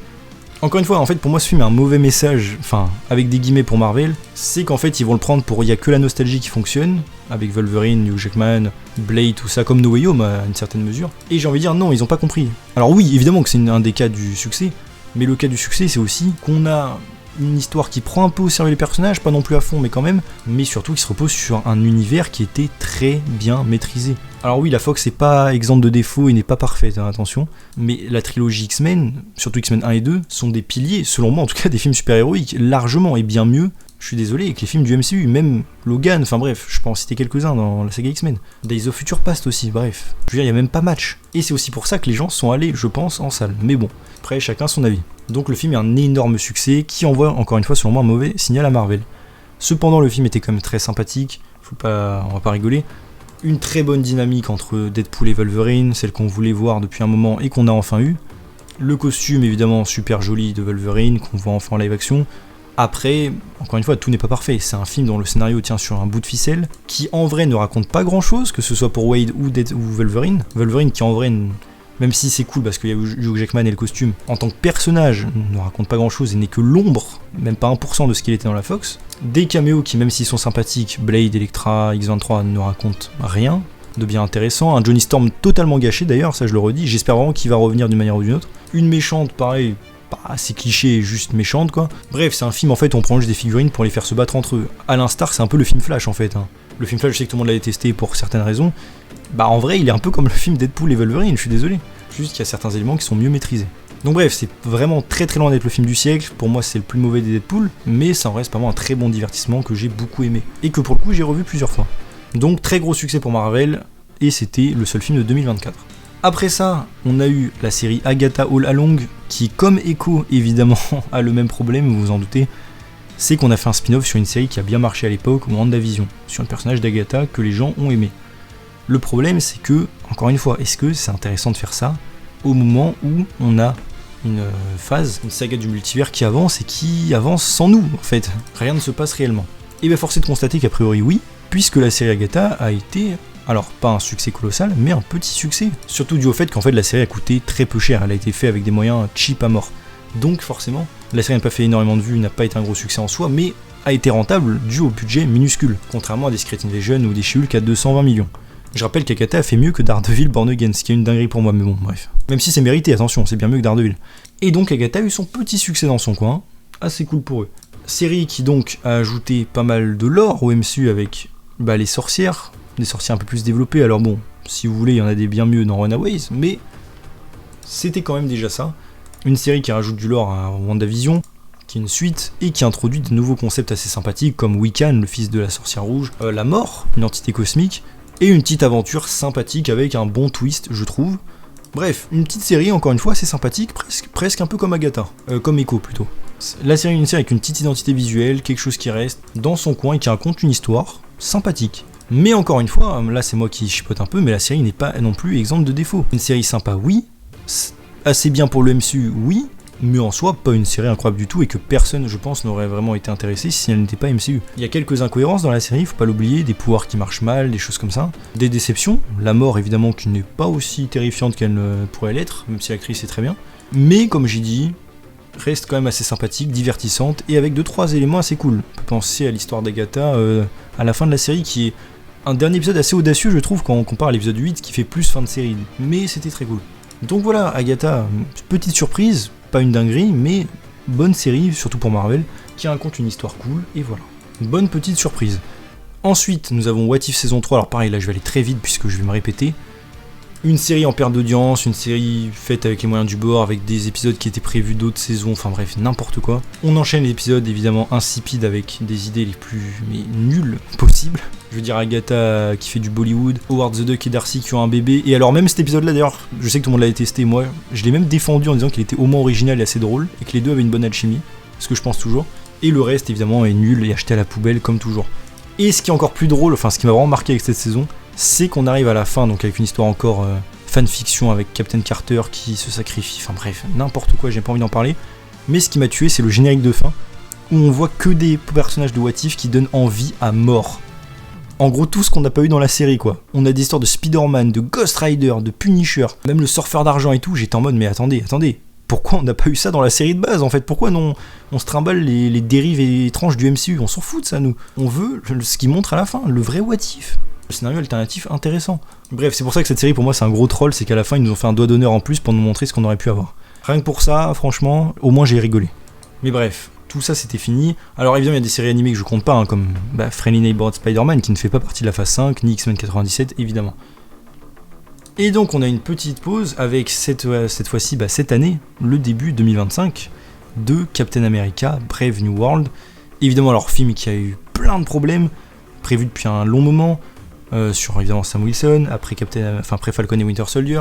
Encore une fois, en fait pour moi ce film a un mauvais message, enfin avec des guillemets pour Marvel, c'est qu'en fait ils vont le prendre pour il y a que la nostalgie qui fonctionne, avec Wolverine, Hugh Jackman, Blade, tout ça, comme No Way Home à une certaine mesure, et j'ai envie de dire non, ils ont pas compris. Alors oui, évidemment que c'est un des cas du succès, mais le cas du succès c'est aussi qu'on a une histoire qui prend un peu au sérieux les personnages, pas non plus à fond mais quand même, mais surtout qui se repose sur un univers qui était très bien maîtrisé. Alors oui, la Fox n'est pas exempte de défauts et n'est pas parfaite, hein, attention, mais la trilogie X-Men, surtout X-Men 1 et 2, sont des piliers, selon moi en tout cas, des films super-héroïques, largement et bien mieux, je suis désolé, que les films du MCU, même Logan, enfin bref, je peux en citer quelques-uns dans la saga X-Men, Days of Future Past aussi, bref, je veux dire, il n'y a même pas match. Et c'est aussi pour ça que les gens sont allés, je pense, en salle, mais bon, après chacun son avis. Donc le film est un énorme succès qui envoie, encore une fois, selon moi, un mauvais signal à Marvel. Cependant, le film était quand même très sympathique, on va pas rigoler. Une très bonne dynamique entre Deadpool et Wolverine, celle qu'on voulait voir depuis un moment et qu'on a enfin eu. Le costume évidemment super joli de Wolverine, qu'on voit enfin en live action. Après, encore une fois, tout n'est pas parfait. C'est un film dont le scénario tient sur un bout de ficelle, qui en vrai ne raconte pas grand chose, que ce soit pour Wade ou Wolverine. Wolverine qui en vrai, même si c'est cool parce qu'il y a Hugh Jackman et le costume, en tant que personnage, ne raconte pas grand chose et n'est que l'ombre, même pas 1% de ce qu'il était dans la Fox. Des caméos qui, même s'ils sont sympathiques, Blade, Elektra, X-23, ne racontent rien de bien intéressant. Un Johnny Storm totalement gâché d'ailleurs, ça je le redis, j'espère vraiment qu'il va revenir d'une manière ou d'une autre. Une méchante, pareil, pas assez cliché, juste méchante quoi. Bref, c'est un film en fait où on prend juste des figurines pour les faire se battre entre eux. À l'instar, c'est un peu le film Flash en fait. Hein. Le film Flash, je sais que tout le monde l'a détesté pour certaines raisons. Bah en vrai, il est un peu comme le film Deadpool et Wolverine, je suis désolé. Juste qu'il y a certains éléments qui sont mieux maîtrisés. Donc bref, c'est vraiment très très loin d'être le film du siècle, pour moi c'est le plus mauvais des Deadpool, mais ça en reste vraiment un très bon divertissement que j'ai beaucoup aimé, et que pour le coup j'ai revu plusieurs fois. Donc très gros succès pour Marvel, et c'était le seul film de 2024. Après ça, on a eu la série Agatha All Along, qui comme Echo évidemment a le même problème, vous vous en doutez, c'est qu'on a fait un spin-off sur une série qui a bien marché à l'époque, WandaVision, sur le personnage d'Agatha que les gens ont aimé. Le problème c'est que, encore une fois, est-ce que c'est intéressant de faire ça au moment où on a une phase, une saga du multivers qui avance et qui avance sans nous en fait, rien ne se passe réellement. Et bien force est de constater qu'a priori oui, puisque la série Agatha a été, alors pas un succès colossal, mais un petit succès. Surtout dû au fait qu'en fait la série a coûté très peu cher, elle a été faite avec des moyens cheap à mort. Donc forcément, la série n'a pas fait énormément de vues, n'a pas été un gros succès en soi, mais a été rentable dû au budget minuscule, contrairement à des Secret Invasion ou des She-Hulk à 220 millions. Je rappelle qu'Agatha a fait mieux que Daredevil Born Again, ce qui est une dinguerie pour moi, mais bon, bref. Même si c'est mérité, attention, c'est bien mieux que Daredevil. Et donc Agatha a eu son petit succès dans son coin, assez cool pour eux. Série qui donc a ajouté pas mal de lore au MCU avec les sorcières, des sorcières un peu plus développées, alors bon, si vous voulez, il y en a des bien mieux dans Runaways, mais c'était quand même déjà ça. Une série qui rajoute du lore à WandaVision, qui est une suite, et qui introduit de nouveaux concepts assez sympathiques, comme Wiccan, le fils de la sorcière rouge, la mort, une entité cosmique, et une petite aventure sympathique avec un bon twist, je trouve. Bref, une petite série, encore une fois, assez sympathique, presque un peu comme Agatha, comme Echo plutôt. La série est une série avec une petite identité visuelle, quelque chose qui reste dans son coin et qui raconte une histoire sympathique. Mais encore une fois, là c'est moi qui chipote un peu, mais la série n'est pas non plus exempte de défauts. Une série sympa, oui, assez bien pour le MCU, oui, mais en soi pas une série incroyable du tout et que personne je pense n'aurait vraiment été intéressé si elle n'était pas MCU. Il y a quelques incohérences dans la série, faut pas l'oublier, des pouvoirs qui marchent mal, des choses comme ça, des déceptions, la mort évidemment qui n'est pas aussi terrifiante qu'elle pourrait l'être, même si l'actrice est très bien, mais comme j'ai dit, reste quand même assez sympathique, divertissante et avec 2-3 éléments assez cool. On peut penser à l'histoire d'Agatha à la fin de la série qui est un dernier épisode assez audacieux je trouve quand on compare à l'épisode 8 qui fait plus fin de série, mais c'était très cool. Donc voilà, Agatha, petite surprise, pas une dinguerie, mais bonne série, surtout pour Marvel, qui raconte une histoire cool, et voilà. Une bonne petite surprise. Ensuite, nous avons What If saison 3, alors pareil, là je vais aller très vite puisque je vais me répéter. Une série en perte d'audience, une série faite avec les moyens du bord, avec des épisodes qui étaient prévus d'autres saisons, enfin bref, n'importe quoi. On enchaîne les épisodes évidemment insipides avec des idées les plus nulles possibles. Je veux dire Agatha qui fait du Bollywood, Howard the Duck et Darcy qui ont un bébé, et alors même cet épisode là d'ailleurs, je sais que tout le monde l'a détesté, moi je l'ai même défendu en disant qu'il était au moins original et assez drôle, et que les deux avaient une bonne alchimie, ce que je pense toujours, et le reste évidemment est nul et acheté à la poubelle comme toujours. Et ce qui est encore plus drôle, enfin ce qui m'a vraiment marqué avec cette saison, c'est qu'on arrive à la fin, donc avec une histoire encore fanfiction avec Captain Carter qui se sacrifie, enfin bref, n'importe quoi, j'ai pas envie d'en parler. Mais ce qui m'a tué, c'est le générique de fin, où on voit que des personnages de What If qui donnent envie à mort. En gros, tout ce qu'on n'a pas eu dans la série, quoi. On a des histoires de Spider-Man, de Ghost Rider, de Punisher, même le surfeur d'argent et tout, j'étais en mode, mais attendez, pourquoi on n'a pas eu ça dans la série de base, en fait? Pourquoi non on se trimballe les dérives étranges du MCU? On s'en fout de ça, nous. On veut ce qui montre à la fin, le vrai What If. Le scénario alternatif intéressant. Bref, c'est pour ça que cette série pour moi c'est un gros troll, c'est qu'à la fin ils nous ont fait un doigt d'honneur en plus pour nous montrer ce qu'on aurait pu avoir. Rien que pour ça, franchement, au moins j'ai rigolé. Mais bref, tout ça c'était fini. Alors évidemment il y a des séries animées que je compte pas, hein, comme Friendly Neighborhood Spider-Man qui ne fait pas partie de la phase 5, ni X-Men 97 évidemment. Et donc on a une petite pause avec cette fois-ci, cette année, le début 2025 de Captain America Brave New World. Évidemment alors film qui a eu plein de problèmes, prévu depuis un long moment. Sur évidemment Sam Wilson, après Falcon et Winter Soldier.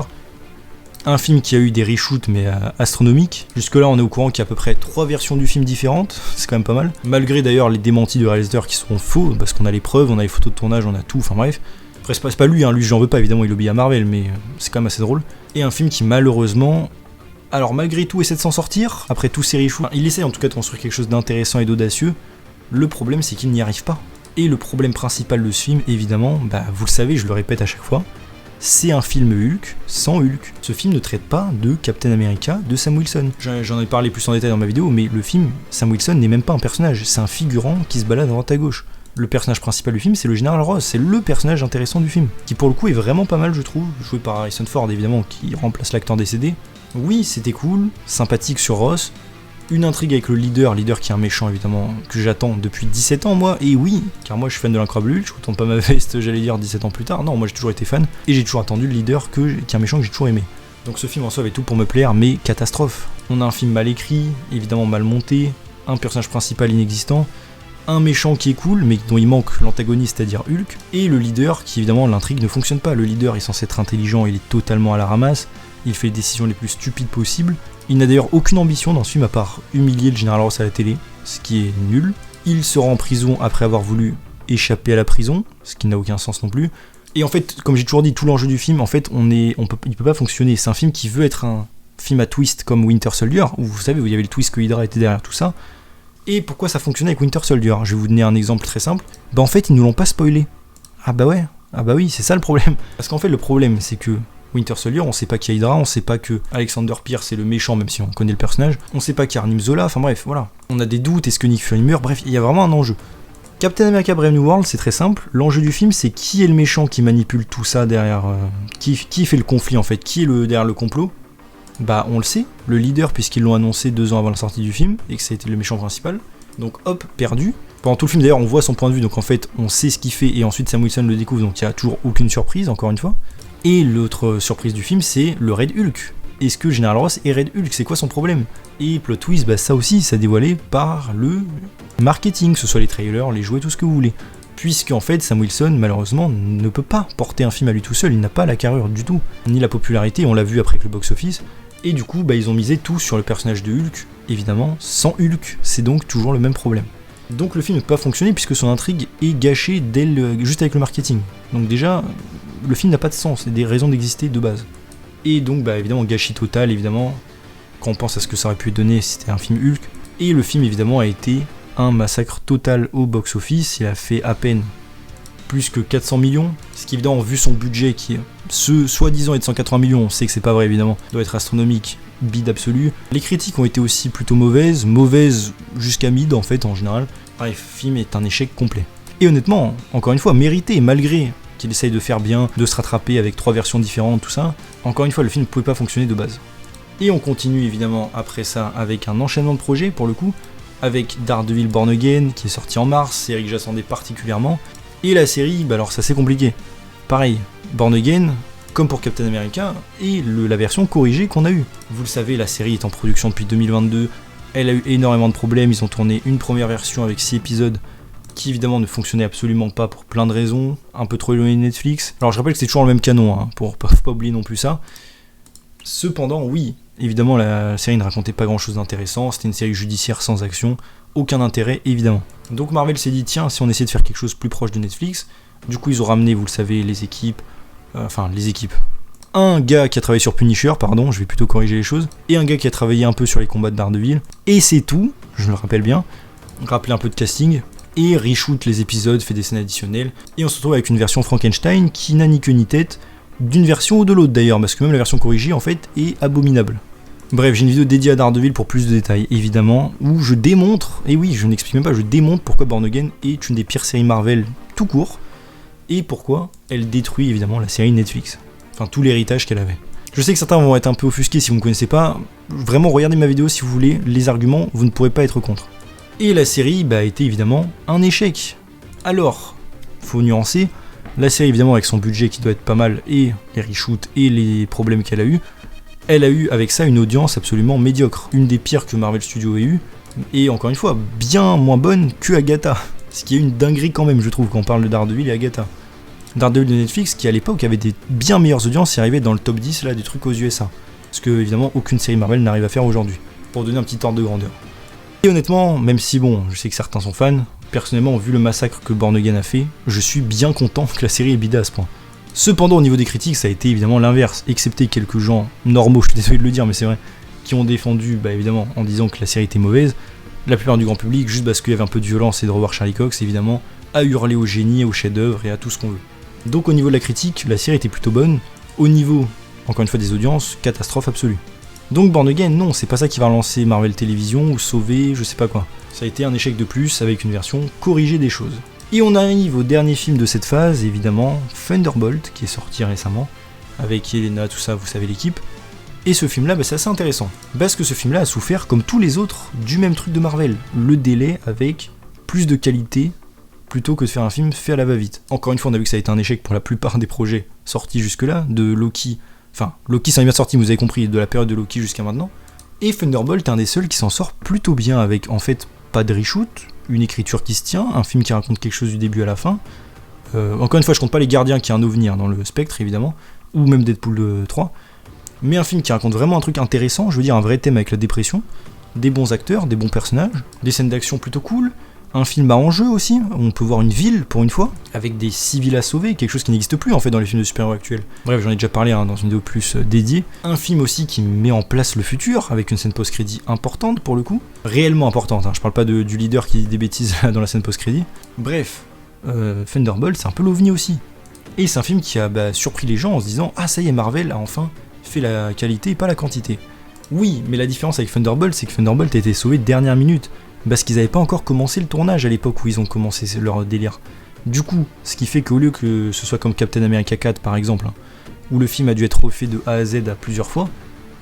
Un film qui a eu des reshoots mais astronomiques. Jusque là on est au courant qu'il y a à peu près 3 versions du film différentes, c'est quand même pas mal. Malgré d'ailleurs les démentis de réalisateurs qui seront faux, parce qu'on a les preuves, on a les photos de tournage, on a tout, enfin bref. Après c'est pas lui, lui j'en veux pas évidemment, il obéit à Marvel, mais c'est quand même assez drôle. Et un film qui malheureusement, alors malgré tout essaie de s'en sortir, après tous ces reshoots, il essaie en tout cas de construire quelque chose d'intéressant et d'audacieux. Le problème c'est qu'il n'y arrive pas. Et le problème principal de ce film, évidemment, vous le savez, je le répète à chaque fois, c'est un film Hulk sans Hulk. Ce film ne traite pas de Captain America de Sam Wilson. J'en ai parlé plus en détail dans ma vidéo, mais le film, Sam Wilson n'est même pas un personnage, c'est un figurant qui se balade à droite à gauche. Le personnage principal du film, c'est le Général Ross, c'est le personnage intéressant du film, qui pour le coup est vraiment pas mal je trouve, joué par Harrison Ford évidemment, qui remplace l'acteur décédé. Oui, c'était cool, sympathique sur Ross, une intrigue avec le leader qui est un méchant évidemment, que j'attends depuis 17 ans moi, et oui, car moi je suis fan de l'Incroyable Hulk, je retourne pas ma veste, j'allais dire 17 ans plus tard, non, moi j'ai toujours été fan, et j'ai toujours attendu le leader qui est un méchant que j'ai toujours aimé. Donc ce film en soi avait tout pour me plaire, mais catastrophe. On a un film mal écrit, évidemment mal monté, un personnage principal inexistant, un méchant qui est cool, mais dont il manque l'antagoniste, c'est-à-dire Hulk, et le leader qui évidemment l'intrigue ne fonctionne pas. Le leader est censé être intelligent, il est totalement à la ramasse, il fait les décisions les plus stupides possibles. Il n'a d'ailleurs aucune ambition dans ce film à part humilier le Général Ross à la télé, ce qui est nul. Il sera en prison après avoir voulu échapper à la prison, ce qui n'a aucun sens non plus. Et en fait, comme j'ai toujours dit, tout l'enjeu du film, en fait, il peut pas fonctionner. C'est un film qui veut être un film à twist comme Winter Soldier, où vous savez, où il y avait le twist que Hydra était derrière tout ça. Et pourquoi ça fonctionnait avec Winter Soldier? Je vais vous donner un exemple très simple. En fait, ils nous l'ont pas spoilé. Ah bah ouais, oui, c'est ça le problème. Parce qu'en fait, le problème, c'est que Winter Soldier, on sait pas qu'il y a Hydra, on sait pas que Alexander Pierce est le méchant, même si on connaît le personnage, on sait pas qu'il y a Arnim Zola, enfin bref, voilà. On a des doutes, est-ce que Nick Fury meurt? Bref, il y a vraiment un enjeu. Captain America Brave New World, c'est très simple, l'enjeu du film, c'est qui est le méchant qui manipule tout ça derrière, qui fait le conflit en fait, qui est derrière le complot? On le sait, le leader, puisqu'ils l'ont annoncé 2 ans avant la sortie du film, et que c'était le méchant principal, donc hop, perdu. Pendant tout le film d'ailleurs, on voit son point de vue, donc en fait, on sait ce qu'il fait, et ensuite Sam Wilson le découvre, donc il n'y a toujours aucune surprise, encore une fois. Et l'autre surprise du film, c'est le Red Hulk. Est-ce que General Ross est Red Hulk? C'est quoi son problème? Et plot twist, ça aussi, ça dévoilé par le marketing, que ce soit les trailers, les jouets, tout ce que vous voulez. Puisqu'en fait, Sam Wilson, malheureusement, ne peut pas porter un film à lui tout seul, il n'a pas la carrure du tout, ni la popularité, on l'a vu après avec le box-office. Et du coup, ils ont misé tout sur le personnage de Hulk, évidemment, sans Hulk, c'est donc toujours le même problème. Donc le film ne peut pas fonctionner puisque son intrigue est gâchée juste avec le marketing. Donc déjà, le film n'a pas de sens, et des raisons d'exister de base. Et donc évidemment gâchis total, évidemment. quand on pense à ce que ça aurait pu donner si c'était un film Hulk. Et le film évidemment a été un massacre total au box-office, il a fait à peine plus que 400 millions, ce qui évidemment vu son budget qui est soi-disant est de 180 millions, on sait que c'est pas vrai évidemment, doit être astronomique, bide absolu. Les critiques ont été aussi plutôt mauvaises jusqu'à mid en fait en général. Bref, le film est un échec complet. Et honnêtement, encore une fois, mérité, malgré qu'il essaye de faire bien, de se rattraper avec 3 versions différentes, tout ça, encore une fois le film ne pouvait pas fonctionner de base. Et on continue évidemment après ça avec un enchaînement de projets pour le coup, avec Daredevil Born Again qui est sorti en mars, série que j'attendais particulièrement. Et la série, bah alors ça c'est compliqué. Pareil, Born Again, comme pour Captain America, et la version corrigée qu'on a eue. Vous le savez, la série est en production depuis 2022, elle a eu énormément de problèmes, ils ont tourné une première version avec 6 épisodes, qui évidemment ne fonctionnait absolument pas pour plein de raisons, un peu trop éloigné de Netflix. Alors je rappelle que c'est toujours le même canon, hein, pour pas oublier non plus ça. Cependant, oui, évidemment la série ne racontait pas grand chose d'intéressant, c'était une série judiciaire sans action, aucun intérêt évidemment. Donc Marvel s'est dit tiens, si on essayait de faire quelque chose plus proche de Netflix, du coup ils ont ramené, vous le savez, les équipes, un gars qui a travaillé sur Punisher, pardon, je vais plutôt corriger les choses, et un gars qui a travaillé un peu sur les combats de Daredevil, et c'est tout, je le rappelle bien, rappeler un peu de casting, et reshoot les épisodes, fait des scènes additionnelles, et on se retrouve avec une version Frankenstein qui n'a ni queue ni tête, d'une version ou de l'autre d'ailleurs, parce que même la version corrigée en fait est abominable. Bref, j'ai une vidéo dédiée à Daredevil pour plus de détails, évidemment, où je démontre, et oui, je n'explique même pas, je démontre pourquoi Born Again est une des pires séries Marvel tout court, et pourquoi elle détruit évidemment la série Netflix. Enfin, tout l'héritage qu'elle avait. Je sais que certains vont être un peu offusqués si vous ne me connaissez pas, vraiment regardez ma vidéo si vous voulez, les arguments, vous ne pourrez pas être contre. Et la série a été évidemment un échec. Alors, faut nuancer, la série évidemment avec son budget qui doit être pas mal, et les reshoots et les problèmes qu'elle a eu, elle a eu avec ça une audience absolument médiocre, une des pires que Marvel Studios ait eu, et encore une fois, bien moins bonne que Agatha, ce qui est une dinguerie quand même je trouve quand on parle de Daredevil et Agatha. Daredevil de Netflix qui à l'époque avait des bien meilleures audiences et arrivait dans le top 10 là, des trucs aux USA, ce que évidemment aucune série Marvel n'arrive à faire aujourd'hui, pour donner un petit ordre de grandeur. Et honnêtement, même si bon, je sais que certains sont fans, personnellement vu le massacre que Born Again a fait, je suis bien content que la série ait bidé à ce point. Cependant au niveau des critiques ça a été évidemment l'inverse, excepté quelques gens normaux, je suis désolé de le dire mais c'est vrai, qui ont défendu évidemment en disant que la série était mauvaise, la plupart du grand public juste parce qu'il y avait un peu de violence et de revoir Charlie Cox évidemment, a hurlé au génie, au chef-d'œuvre et à tout ce qu'on veut. Donc au niveau de la critique, la série était plutôt bonne, au niveau, encore une fois des audiences, catastrophe absolue. Donc Born Again, non, c'est pas ça qui va relancer Marvel Télévision ou sauver je sais pas quoi. Ça a été un échec de plus avec une version corrigée des choses. Et on arrive au dernier film de cette phase, évidemment, Thunderbolt, qui est sorti récemment, avec Yelena, tout ça, vous savez l'équipe. Et ce film-là, c'est assez intéressant, parce que ce film-là a souffert, comme tous les autres, du même truc de Marvel, le délai avec plus de qualité, plutôt que de faire un film fait à la va-vite. Encore une fois, on a vu que ça a été un échec pour la plupart des projets sortis jusque-là, de Loki, enfin, Loki c'est bien sorti, vous avez compris, de la période de Loki jusqu'à maintenant, et Thunderbolt est un des seuls qui s'en sort plutôt bien, avec, en fait, pas de reshoot, une écriture qui se tient, un film qui raconte quelque chose du début à la fin. Encore une fois, je compte pas Les Gardiens qui est un ovni dans le spectre évidemment, ou même Deadpool 3, mais un film qui raconte vraiment un truc intéressant, je veux dire un vrai thème avec la dépression, des bons acteurs, des bons personnages, des scènes d'action plutôt cool, un film à enjeu aussi, où on peut voir une ville pour une fois, avec des civils à sauver, quelque chose qui n'existe plus en fait dans les films de super-héros actuels. Bref, j'en ai déjà parlé dans une vidéo plus dédiée. Un film aussi qui met en place le futur, avec une scène post-crédit importante pour le coup, réellement importante, je parle pas du leader qui dit des bêtises dans la scène post-crédit. Bref, Thunderbolt c'est un peu l'ovni aussi. Et c'est un film qui a surpris les gens en se disant « Ah ça y est, Marvel a enfin fait la qualité et pas la quantité ». Oui, mais la différence avec Thunderbolt, c'est que Thunderbolt a été sauvé dernière minute, parce qu'ils n'avaient pas encore commencé le tournage à l'époque où ils ont commencé leur délire. Du coup, ce qui fait qu'au lieu que ce soit comme Captain America 4 par exemple, où le film a dû être refait de A à Z à plusieurs fois,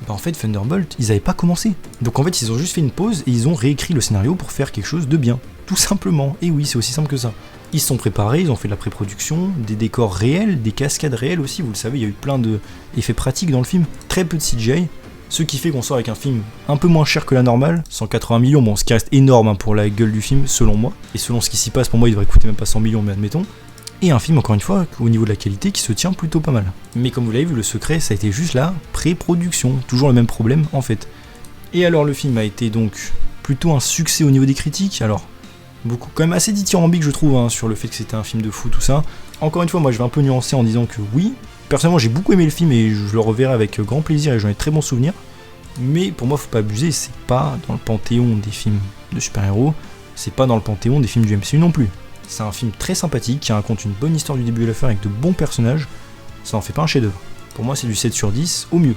en fait Thunderbolt, ils n'avaient pas commencé. Donc en fait ils ont juste fait une pause et ils ont réécrit le scénario pour faire quelque chose de bien. Tout simplement, et oui c'est aussi simple que ça. Ils se sont préparés, ils ont fait de la pré-production, des décors réels, des cascades réelles aussi, vous le savez, il y a eu plein d'effets pratiques dans le film, très peu de CGI, ce qui fait qu'on sort avec un film un peu moins cher que la normale, 180 millions, bon ce qui reste énorme pour la gueule du film selon moi, et selon ce qui s'y passe pour moi il devrait coûter même pas 100 millions mais admettons, et un film encore une fois au niveau de la qualité qui se tient plutôt pas mal. Mais comme vous l'avez vu, le secret ça a été juste la pré-production, toujours le même problème en fait. Et alors le film a été donc plutôt un succès au niveau des critiques, alors beaucoup quand même assez dithyrambique je trouve sur le fait que c'était un film de fou tout ça. Encore une fois moi je vais un peu nuancer en disant que oui, personnellement j'ai beaucoup aimé le film et je le reverrai avec grand plaisir et j'en ai de très bons souvenirs. Mais pour moi, faut pas abuser, c'est pas dans le panthéon des films de super-héros, c'est pas dans le panthéon des films du MCU non plus. C'est un film très sympathique qui raconte une bonne histoire du début à la fin avec de bons personnages, ça en fait pas un chef-d'œuvre. Pour moi, c'est du 7 sur 10 au mieux.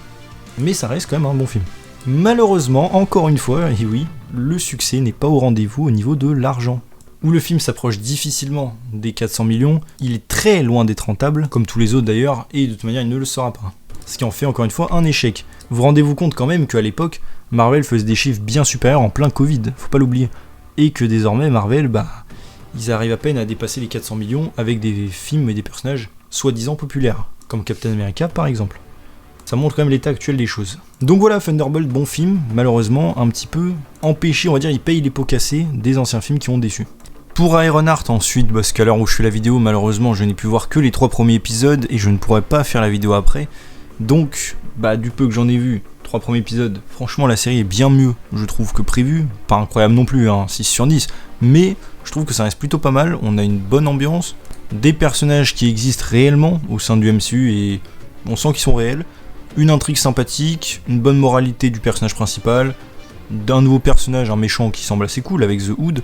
Mais ça reste quand même un bon film. Malheureusement, encore une fois, et oui, le succès n'est pas au rendez-vous au niveau de l'argent. Où le film s'approche difficilement des 400 millions, il est très loin d'être rentable, comme tous les autres d'ailleurs, et de toute manière il ne le sera pas. Ce qui en fait encore une fois un échec. Vous rendez-vous compte quand même qu'à l'époque, Marvel faisait des chiffres bien supérieurs en plein Covid, faut pas l'oublier. Et que désormais Marvel, ils arrivent à peine à dépasser les 400 millions avec des films et des personnages soi-disant populaires, comme Captain America par exemple. Ça montre quand même l'état actuel des choses. Donc voilà, Thunderbolt, bon film, malheureusement un petit peu empêché, on va dire, il paye les pots cassés des anciens films qui ont déçu. Pour Ironheart ensuite, parce qu'à l'heure où je fais la vidéo, malheureusement je n'ai pu voir que les 3 premiers épisodes et je ne pourrais pas faire la vidéo après. Donc, du peu que j'en ai vu, 3 premiers épisodes, franchement la série est bien mieux, je trouve, que prévu. Pas incroyable non plus, 6 sur 10, mais je trouve que ça reste plutôt pas mal, on a une bonne ambiance, des personnages qui existent réellement au sein du MCU et on sent qu'ils sont réels, une intrigue sympathique, une bonne moralité du personnage principal, d'un nouveau personnage, un méchant qui semble assez cool avec The Hood.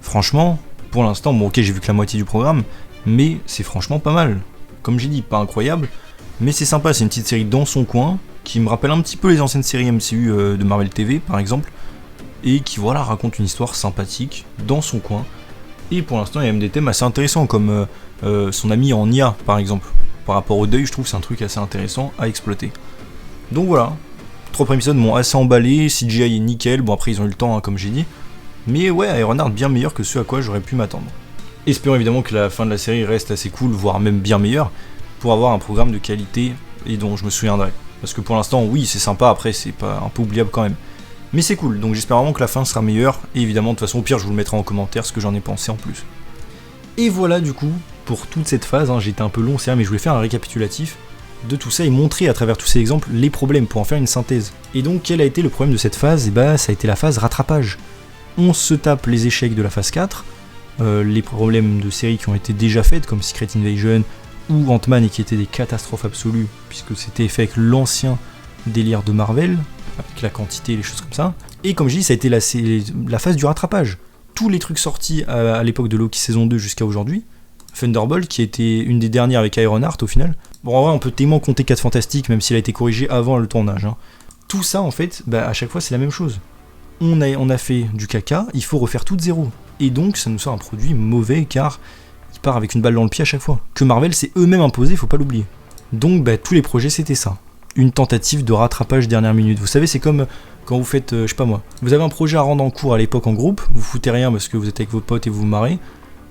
Franchement, pour l'instant, bon ok j'ai vu que la moitié du programme, mais c'est franchement pas mal. Comme j'ai dit, pas incroyable, mais c'est sympa, c'est une petite série dans son coin, qui me rappelle un petit peu les anciennes séries MCU de Marvel TV par exemple, et qui voilà raconte une histoire sympathique dans son coin. Et pour l'instant il y a même des thèmes assez intéressants comme son ami en IA par exemple. Par rapport au deuil, je trouve que c'est un truc assez intéressant à exploiter. Donc voilà, 3 premiers épisodes m'ont assez emballé, CGI est nickel, bon après ils ont eu le temps comme j'ai dit. Mais ouais, Ironheart bien meilleur que ce à quoi j'aurais pu m'attendre. Espérons évidemment que la fin de la série reste assez cool, voire même bien meilleure, pour avoir un programme de qualité et dont je me souviendrai. Parce que pour l'instant, oui, c'est sympa, après c'est pas un peu oubliable quand même. Mais c'est cool, donc j'espère vraiment que la fin sera meilleure, et évidemment, de toute façon, au pire, je vous le mettrai en commentaire ce que j'en ai pensé en plus. Et voilà du coup, pour toute cette phase, j'ai été un peu long, c'est vrai, mais je voulais faire un récapitulatif de tout ça et montrer à travers tous ces exemples les problèmes pour en faire une synthèse. Et donc, quel a été le problème de cette phase ? Ça a été la phase rattrapage. On se tape les échecs de la phase 4, les problèmes de séries qui ont été déjà faites, comme Secret Invasion ou Ant-Man, et qui étaient des catastrophes absolues, puisque c'était fait avec l'ancien délire de Marvel, avec la quantité et les choses comme ça. Et comme je dis, ça a été la phase du rattrapage. Tous les trucs sortis à l'époque de Loki saison 2 jusqu'à aujourd'hui, Thunderbolt, qui était une des dernières avec Ironheart au final. Bon, en vrai, on peut tellement compter 4 Fantastiques, même s'il a été corrigé avant le tournage. Tout ça, en fait, à chaque fois, c'est la même chose. On a fait du caca, il faut refaire tout de zéro. Et donc, ça nous sort un produit mauvais, car il part avec une balle dans le pied à chaque fois. Que Marvel s'est eux-mêmes imposé, faut pas l'oublier. Donc, tous les projets, c'était ça. Une tentative de rattrapage dernière minute. Vous savez, c'est comme quand vous faites, je sais pas moi, vous avez un projet à rendre en cours à l'époque en groupe, vous foutez rien parce que vous êtes avec vos potes et vous vous marrez,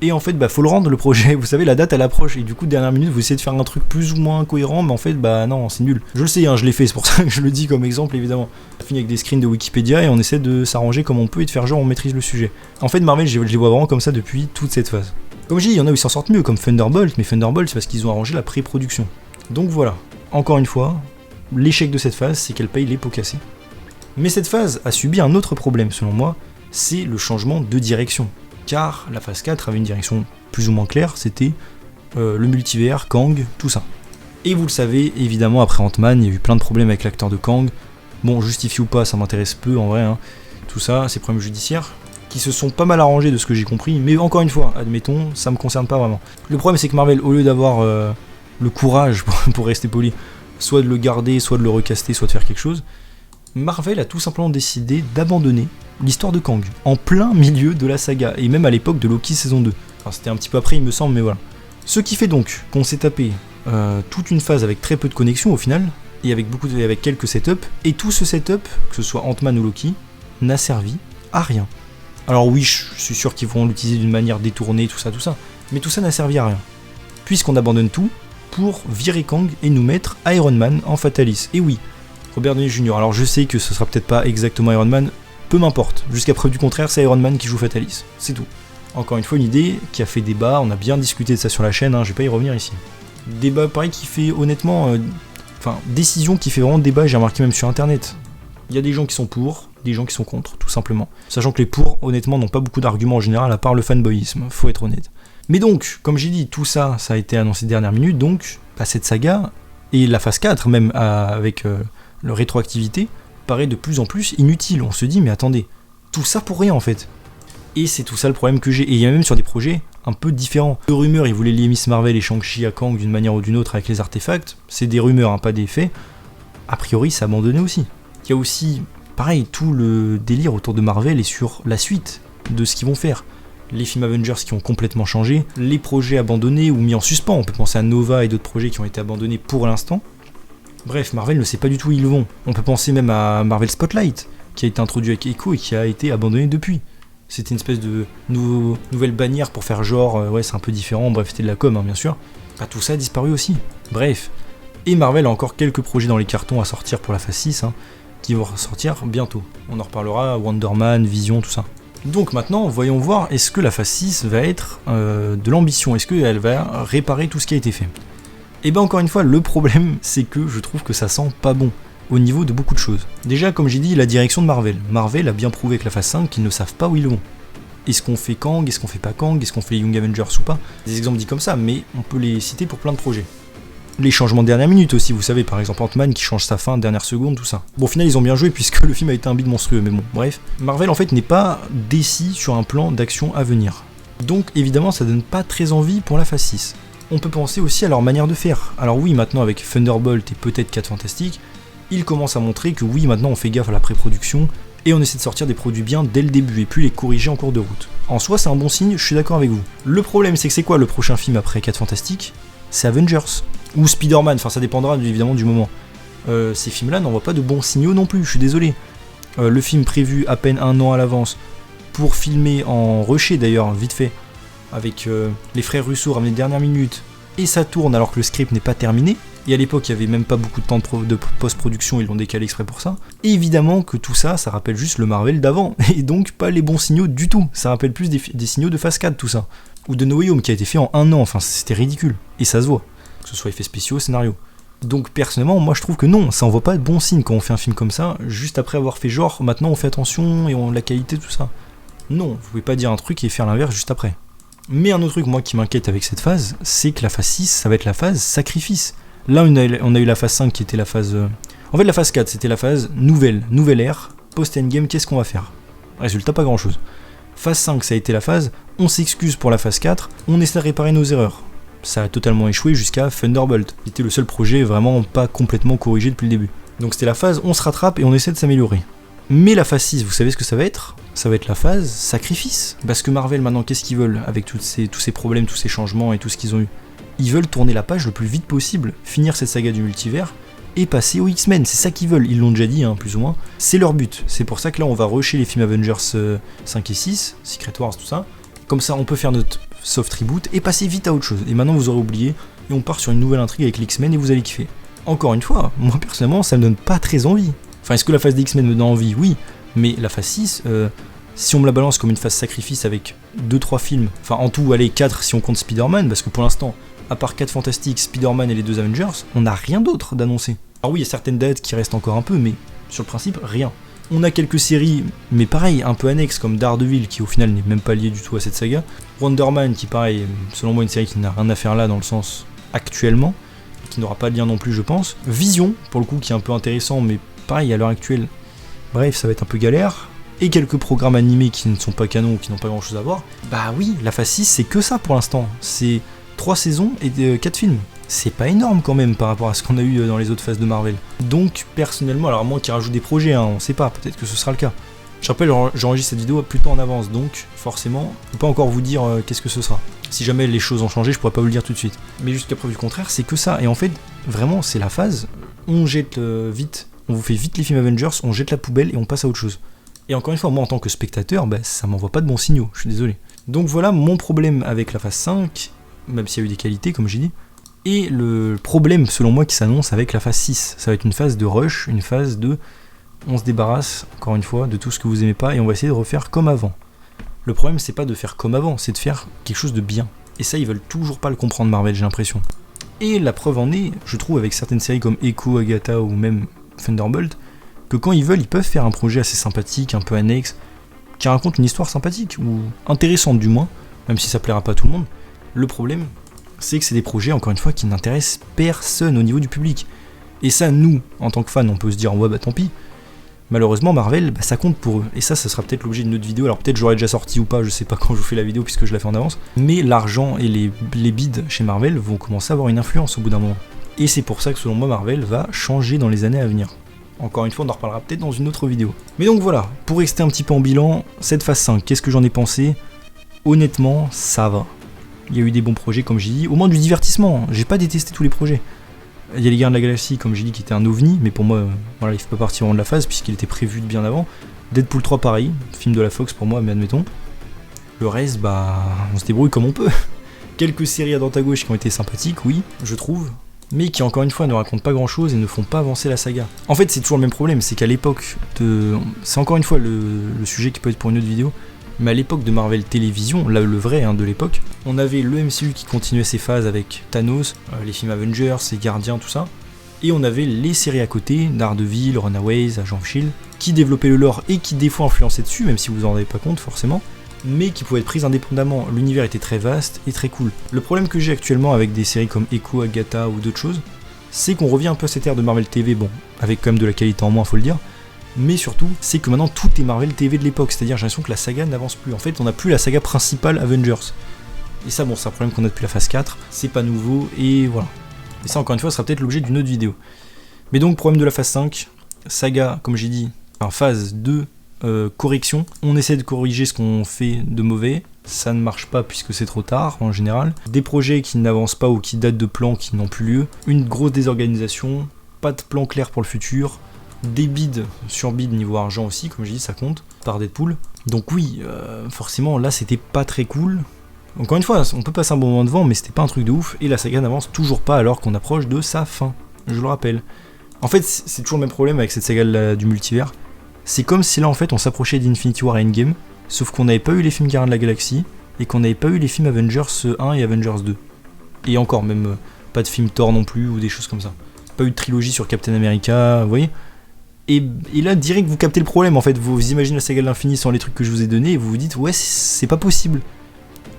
et en fait, faut le rendre le projet, vous savez, la date elle approche, et du coup, dernière minute, vous essayez de faire un truc plus ou moins cohérent, mais en fait, non, c'est nul. Je le sais, je l'ai fait, c'est pour ça que je le dis comme exemple, évidemment. On finit avec des screens de Wikipédia et on essaie de s'arranger comme on peut et de faire genre on maîtrise le sujet. En fait, Marvel, je les vois vraiment comme ça depuis toute cette phase. Comme je dis, il y en a où ils s'en sortent mieux, comme Thunderbolt, mais Thunderbolt, c'est parce qu'ils ont arrangé la pré-production. Donc voilà, encore une fois, l'échec de cette phase, c'est qu'elle paye les pots cassés. Mais cette phase a subi un autre problème, selon moi, c'est le changement de direction. Car la phase 4 avait une direction plus ou moins claire, c'était le multivers, Kang, tout ça. Et vous le savez, évidemment, après Ant-Man, il y a eu plein de problèmes avec l'acteur de Kang. Bon, justifié ou pas, ça m'intéresse peu en vrai, tout ça, ces problèmes judiciaires, qui se sont pas mal arrangés de ce que j'ai compris, mais encore une fois, admettons, ça me concerne pas vraiment. Le problème, c'est que Marvel, au lieu d'avoir le courage, pour rester poli, soit de le garder, soit de le recaster, soit de faire quelque chose, Marvel a tout simplement décidé d'abandonner l'histoire de Kang, en plein milieu de la saga, et même à l'époque de Loki saison 2. Alors c'était un petit peu après il me semble, mais voilà. Ce qui fait donc qu'on s'est tapé toute une phase avec très peu de connexion au final, et avec quelques setups, et tout ce setup, que ce soit Ant-Man ou Loki, n'a servi à rien. Alors oui, je suis sûr qu'ils vont l'utiliser d'une manière détournée, tout ça, mais tout ça n'a servi à rien. Puisqu'on abandonne tout pour virer Kang et nous mettre Iron Man en Fatalis. Et oui, Robert Downey Jr. Alors je sais que ce sera peut-être pas exactement Iron Man, peu m'importe. Jusqu'à preuve du contraire, c'est Iron Man qui joue Fatalis. C'est tout. Encore une fois, une idée qui a fait débat, on a bien discuté de ça sur la chaîne, je vais pas y revenir ici. Débat pareil qui fait honnêtement... décision qui fait vraiment débat, j'ai remarqué même sur internet. Il y a des gens qui sont pour, des gens qui sont contre, tout simplement. Sachant que les pour, honnêtement, n'ont pas beaucoup d'arguments en général, à part le fanboyisme, faut être honnête. Mais donc, comme j'ai dit, tout ça, ça a été annoncé dernière minute, donc, cette saga, et la phase 4 même, avec le rétroactivité, paraît de plus en plus inutile. On se dit, mais attendez, tout ça pour rien en fait. Et c'est tout ça le problème que j'ai. Et il y a même sur des projets un peu différents. De rumeurs, ils voulaient lier Miss Marvel et Shang-Chi à Kang d'une manière ou d'une autre avec les artefacts. C'est des rumeurs, hein, pas des faits. A priori, c'est abandonné aussi. Il y a aussi, pareil, tout le délire autour de Marvel et sur la suite de ce qu'ils vont faire. Les films Avengers qui ont complètement changé, les projets abandonnés ou mis en suspens. On peut penser à Nova et d'autres projets qui ont été abandonnés pour l'instant. Bref, Marvel ne sait pas du tout où ils vont. On peut penser même à Marvel Spotlight, qui a été introduit avec Echo et qui a été abandonné depuis. C'était une espèce de nouvelle bannière pour faire genre, ouais c'est un peu différent, bref c'était de la com hein, bien sûr. Bah, tout ça a disparu aussi. Bref. Et Marvel a encore quelques projets dans les cartons à sortir pour la phase 6, hein, qui vont ressortir bientôt. On en reparlera, Wonder Man, Vision, tout ça. Donc maintenant, voyons voir, est-ce que la phase 6 va être de l'ambition, est-ce qu'elle va réparer tout ce qui a été fait. Et ben encore une fois, le problème, c'est que je trouve que ça sent pas bon, au niveau de beaucoup de choses. Déjà, comme j'ai dit, la direction de Marvel. Marvel a bien prouvé avec la phase 5 qu'ils ne savent pas où ils vont. Est-ce qu'on fait Kang, est-ce qu'on fait pas Kang, est-ce qu'on fait les Young Avengers ou pas? Des exemples dits comme ça, mais on peut les citer pour plein de projets. Les changements de dernière minute aussi, vous savez, par exemple Ant-Man qui change sa fin dernière seconde, tout ça. Bon, au final, ils ont bien joué puisque le film a été un bide monstrueux, mais bon, bref. Marvel, en fait, n'est pas décis sur un plan d'action à venir. Donc, évidemment, ça donne pas très envie pour la phase 6. On peut penser aussi à leur manière de faire. Alors oui, maintenant, avec Thunderbolt et peut-être 4 Fantastiques, ils commencent à montrer que oui, maintenant, on fait gaffe à la pré-production et on essaie de sortir des produits bien dès le début et puis les corriger en cours de route. En soi, c'est un bon signe, je suis d'accord avec vous. Le problème, c'est que c'est quoi le prochain film après 4 Fantastiques? C'est Avengers. Ou Spider-Man, enfin ça dépendra évidemment du moment. Ces films-là n'envoient pas de bons signaux non plus, je suis désolé. Le film prévu à peine un an à l'avance, pour filmer en rushé d'ailleurs, vite fait, avec les frères Russo ramenés de dernière minute, et ça tourne alors que le script n'est pas terminé, et à l'époque il n'y avait même pas beaucoup de temps de post-production, ils l'ont décalé exprès pour ça. Et évidemment que tout ça, ça rappelle juste le Marvel d'avant, et donc pas les bons signaux du tout, ça rappelle plus des signaux de phase 4 tout ça. Ou de No Way Home qui a été fait en un an, enfin c'était ridicule, et ça se voit. Que ce soit effets spéciaux, scénario. Donc personnellement, moi je trouve que non, ça envoie pas de bons signes quand on fait un film comme ça, juste après avoir fait genre, maintenant on fait attention et on la qualité, tout ça. Non, vous pouvez pas dire un truc et faire l'inverse juste après. Mais un autre truc, moi, qui m'inquiète avec cette phase, c'est que la phase 6, ça va être la phase sacrifice. Là, on a eu la phase 5 qui était la phase... En fait, la phase 4, c'était la phase nouvelle ère, post-endgame, qu'est-ce qu'on va faire? Résultat, pas grand-chose. Phase 5, ça a été la phase, on s'excuse pour la phase 4, on essaie de réparer nos erreurs. Ça a totalement échoué jusqu'à Thunderbolt. C'était le seul projet vraiment pas complètement corrigé depuis le début. Donc c'était la phase on se rattrape et on essaie de s'améliorer. Mais la phase 6, vous savez ce que ça va être? Ça va être la phase sacrifice. Parce que Marvel maintenant, qu'est-ce qu'ils veulent avec tous ces problèmes, tous ces changements et tout ce qu'ils ont eu? Ils veulent tourner la page le plus vite possible, finir cette saga du multivers et passer aux X-Men. C'est ça qu'ils veulent, ils l'ont déjà dit, hein, plus ou moins. C'est leur but. C'est pour ça que là on va rusher les films Avengers 5 et 6, Secret Wars, tout ça. Comme ça on peut faire notre soft reboot et passer vite à autre chose. Et maintenant vous aurez oublié et on part sur une nouvelle intrigue avec les X-Men et vous allez kiffer. Encore une fois, moi personnellement ça me donne pas très envie. Enfin est-ce que la phase des X-Men me donne envie? Oui, mais la phase 6, si on me la balance comme une phase sacrifice avec 2-3 films, enfin en tout allez 4 si on compte Spider-Man, parce que pour l'instant, à part 4 Fantastiques, Spider-Man et les 2 Avengers, on n'a rien d'autre d'annoncer. Alors oui, il y a certaines dates qui restent encore un peu, mais sur le principe, rien. On a quelques séries, mais pareil, un peu annexes, comme Daredevil, qui au final n'est même pas lié du tout à cette saga. Wonder Man, qui pareil, selon moi une série qui n'a rien à faire là dans le sens actuellement, qui n'aura pas de lien non plus je pense. Vision, pour le coup, qui est un peu intéressant, mais pareil à l'heure actuelle, bref, ça va être un peu galère. Et quelques programmes animés qui ne sont pas canons, qui n'ont pas grand chose à voir. Bah oui, la phase 6 c'est que ça pour l'instant, c'est 3 saisons et 4 films. C'est pas énorme quand même par rapport à ce qu'on a eu dans les autres phases de Marvel. Donc personnellement, alors à moins qu'ils rajoutent des projets, hein, on sait pas, peut-être que ce sera le cas. Je rappelle, j'enregistre cette vidéo plutôt en avance, donc forcément, je peux pas encore vous dire qu'est-ce que ce sera. Si jamais les choses ont changé, je pourrais pas vous le dire tout de suite. Mais jusqu'à preuve du contraire, c'est que ça. Et en fait, vraiment, c'est la phase, on jette vite, on vous fait vite les films Avengers, on jette la poubelle et on passe à autre chose. Et encore une fois, moi en tant que spectateur, bah, ça m'envoie pas de bons signaux, je suis désolé. Donc voilà mon problème avec la phase 5, même s'il y a eu des qualités, comme j'ai dit. Et le problème, selon moi, qui s'annonce avec la phase 6. Ça va être une phase de rush, une phase de... On se débarrasse, encore une fois, de tout ce que vous aimez pas et on va essayer de refaire comme avant. Le problème, c'est pas de faire comme avant, c'est de faire quelque chose de bien. Et ça, ils veulent toujours pas le comprendre, Marvel, j'ai l'impression. Et la preuve en est, je trouve, avec certaines séries comme Echo, Agatha ou même Thunderbolt, que quand ils veulent, ils peuvent faire un projet assez sympathique, un peu annexe, qui raconte une histoire sympathique, ou intéressante du moins, même si ça plaira pas à tout le monde. Le problème, c'est que c'est des projets, encore une fois, qui n'intéressent personne au niveau du public. Et ça, nous, en tant que fans, on peut se dire, ouais bah tant pis. Malheureusement, Marvel, ça compte pour eux. Et ça sera peut-être l'objet d'une autre vidéo. Alors peut-être j'aurais déjà sorti ou pas, je sais pas quand je vous fais la vidéo puisque je la fais en avance. Mais l'argent et les bids chez Marvel vont commencer à avoir une influence au bout d'un moment. Et c'est pour ça que selon moi, Marvel va changer dans les années à venir. Encore une fois, on en reparlera peut-être dans une autre vidéo. Mais donc voilà, pour rester un petit peu en bilan, cette phase 5, qu'est-ce que j'en ai pensé? Honnêtement, ça va. Il y a eu des bons projets, comme j'ai dit, au moins du divertissement. J'ai pas détesté tous les projets. Il y a les Gardiens de la Galaxie, comme j'ai dit, qui était un ovni, mais pour moi, voilà, il fait pas partie vraiment de la phase, puisqu'il était prévu de bien avant. Deadpool 3, pareil, film de la Fox pour moi, mais admettons. Le reste, on se débrouille comme on peut. Quelques séries à droite à gauche qui ont été sympathiques, oui, je trouve, mais qui encore une fois ne racontent pas grand chose et ne font pas avancer la saga. En fait, c'est toujours le même problème, c'est qu'à l'époque de... C'est encore une fois le sujet qui peut être pour une autre vidéo, mais à l'époque de Marvel Télévision, là le vrai de l'époque, on avait le MCU qui continuait ses phases avec Thanos, les films Avengers, les Gardiens, tout ça, et on avait les séries à côté, Daredevil, Runaways, Agents of S.H.I.E.L.D., qui développaient le lore et qui des fois influençaient dessus, même si vous en avez pas compte forcément, mais qui pouvaient être prises indépendamment. L'univers était très vaste et très cool. Le problème que j'ai actuellement avec des séries comme Echo, Agatha ou d'autres choses, c'est qu'on revient un peu à cette ère de Marvel TV, bon, avec quand même de la qualité en moins, faut le dire, mais surtout, c'est que maintenant tout est Marvel TV de l'époque, c'est-à-dire j'ai l'impression que la saga n'avance plus. En fait, on n'a plus la saga principale Avengers. Et ça, bon, c'est un problème qu'on a depuis la phase 4, c'est pas nouveau, et voilà. Et ça, encore une fois, sera peut-être l'objet d'une autre vidéo. Mais donc, problème de la phase 5, saga, comme j'ai dit, phase 2, correction. On essaie de corriger ce qu'on fait de mauvais, ça ne marche pas puisque c'est trop tard en général. Des projets qui n'avancent pas ou qui datent de plans qui n'ont plus lieu. Une grosse désorganisation, pas de plan clair pour le futur. Des bids sur bids niveau argent aussi, comme je dis, ça compte, par Deadpool. Donc oui, forcément, là, c'était pas très cool. Encore une fois, on peut passer un bon moment devant, mais c'était pas un truc de ouf, et la saga n'avance toujours pas alors qu'on approche de sa fin, je le rappelle. En fait, c'est toujours le même problème avec cette saga du multivers. C'est comme si là, en fait, on s'approchait d'Infinity War et Endgame, sauf qu'on n'avait pas eu les films Gardiens de la Galaxie, et qu'on n'avait pas eu les films Avengers 1 et Avengers 2. Et encore, même pas de film Thor non plus, ou des choses comme ça. Pas eu de trilogie sur Captain America, vous voyez. Et là, direct, vous captez le problème, en fait. Vous imaginez la saga de l'infini sans les trucs que je vous ai donnés, et vous vous dites, ouais, c'est pas possible.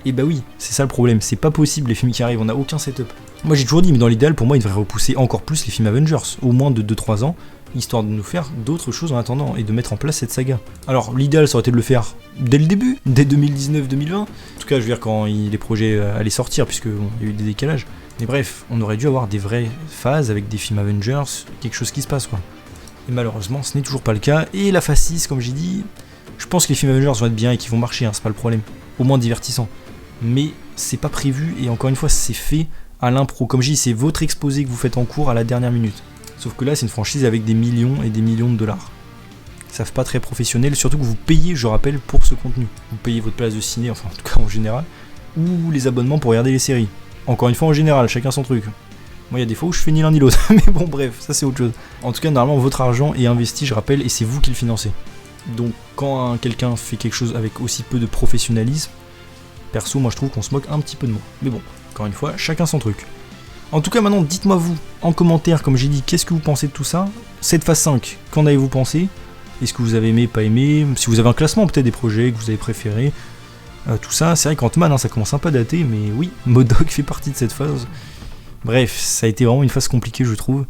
Et bah oui, c'est ça le problème, c'est pas possible les films qui arrivent, on n'a aucun setup. Moi j'ai toujours dit, mais dans l'idéal, pour moi, il devrait repousser encore plus les films Avengers, au moins de 2-3 ans, histoire de nous faire d'autres choses en attendant, et de mettre en place cette saga. Alors l'idéal, ça aurait été de le faire dès le début, dès 2019-2020. En tout cas, je veux dire, quand les projets allaient sortir, puisque bon, il y a eu des décalages. Mais bref, on aurait dû avoir des vraies phases avec des films Avengers, quelque chose qui se passe, quoi. Et malheureusement, ce n'est toujours pas le cas, et la phase 6, comme j'ai dit, je pense que les films Avengers vont être bien et qu'ils vont marcher, c'est pas le problème. Au moins divertissant. Mais c'est pas prévu, et encore une fois, c'est fait à l'impro. Comme je dis, c'est votre exposé que vous faites en cours à la dernière minute. Sauf que là, c'est une franchise avec des millions et des millions de dollars. Ça fait pas très professionnel, surtout que vous payez, je rappelle, pour ce contenu. Vous payez votre place de ciné, enfin en tout cas en général, ou les abonnements pour regarder les séries. Encore une fois, en général, chacun son truc. Moi, il y a des fois où je fais ni l'un ni l'autre, mais bon, bref, ça c'est autre chose. En tout cas, normalement, votre argent est investi, je rappelle, et c'est vous qui le financez. Donc, quand quelqu'un fait quelque chose avec aussi peu de professionnalisme, perso, moi je trouve qu'on se moque un petit peu de moi. Mais bon, encore une fois, chacun son truc. En tout cas, maintenant, dites-moi vous, en commentaire, comme j'ai dit, qu'est-ce que vous pensez de tout ça? Cette phase 5, qu'en avez-vous pensé? Est-ce que vous avez aimé, pas aimé? Si vous avez un classement peut-être des projets que vous avez préférés, tout ça. C'est vrai qu'Ant-Man, ça commence un peu à dater, mais oui, MODOK fait partie de cette phase. Bref, ça a été vraiment une phase compliquée, je trouve.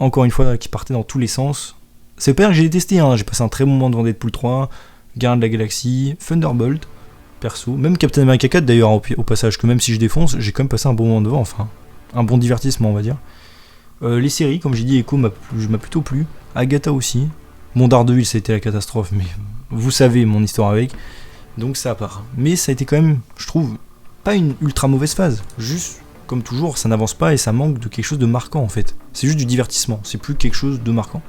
Encore une fois, qui partait dans tous les sens. C'est pas que j'ai détesté, j'ai passé un très bon moment devant Deadpool 3, Gardiens de la Galaxie, Thunderbolt, perso, même Captain America 4 d'ailleurs, au passage, que même si je défonce, j'ai quand même passé un bon moment devant, enfin, un bon divertissement, on va dire. Les séries, comme j'ai dit, Echo m'a plutôt plu, Agatha aussi. Mon Daredevil, ça a été la catastrophe, mais vous savez mon histoire avec, donc ça à part. Mais ça a été quand même, je trouve, pas une ultra mauvaise phase, juste, comme toujours, ça n'avance pas et ça manque de quelque chose de marquant en fait. C'est juste du divertissement, c'est plus quelque chose de marquant.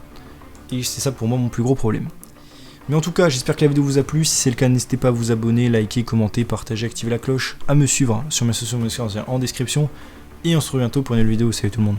Et c'est ça pour moi mon plus gros problème. Mais en tout cas, j'espère que la vidéo vous a plu. Si c'est le cas, n'hésitez pas à vous abonner, liker, commenter, partager, activer la cloche, à me suivre sur mes sociaux en description. Et on se retrouve bientôt pour une nouvelle vidéo. Salut tout le monde.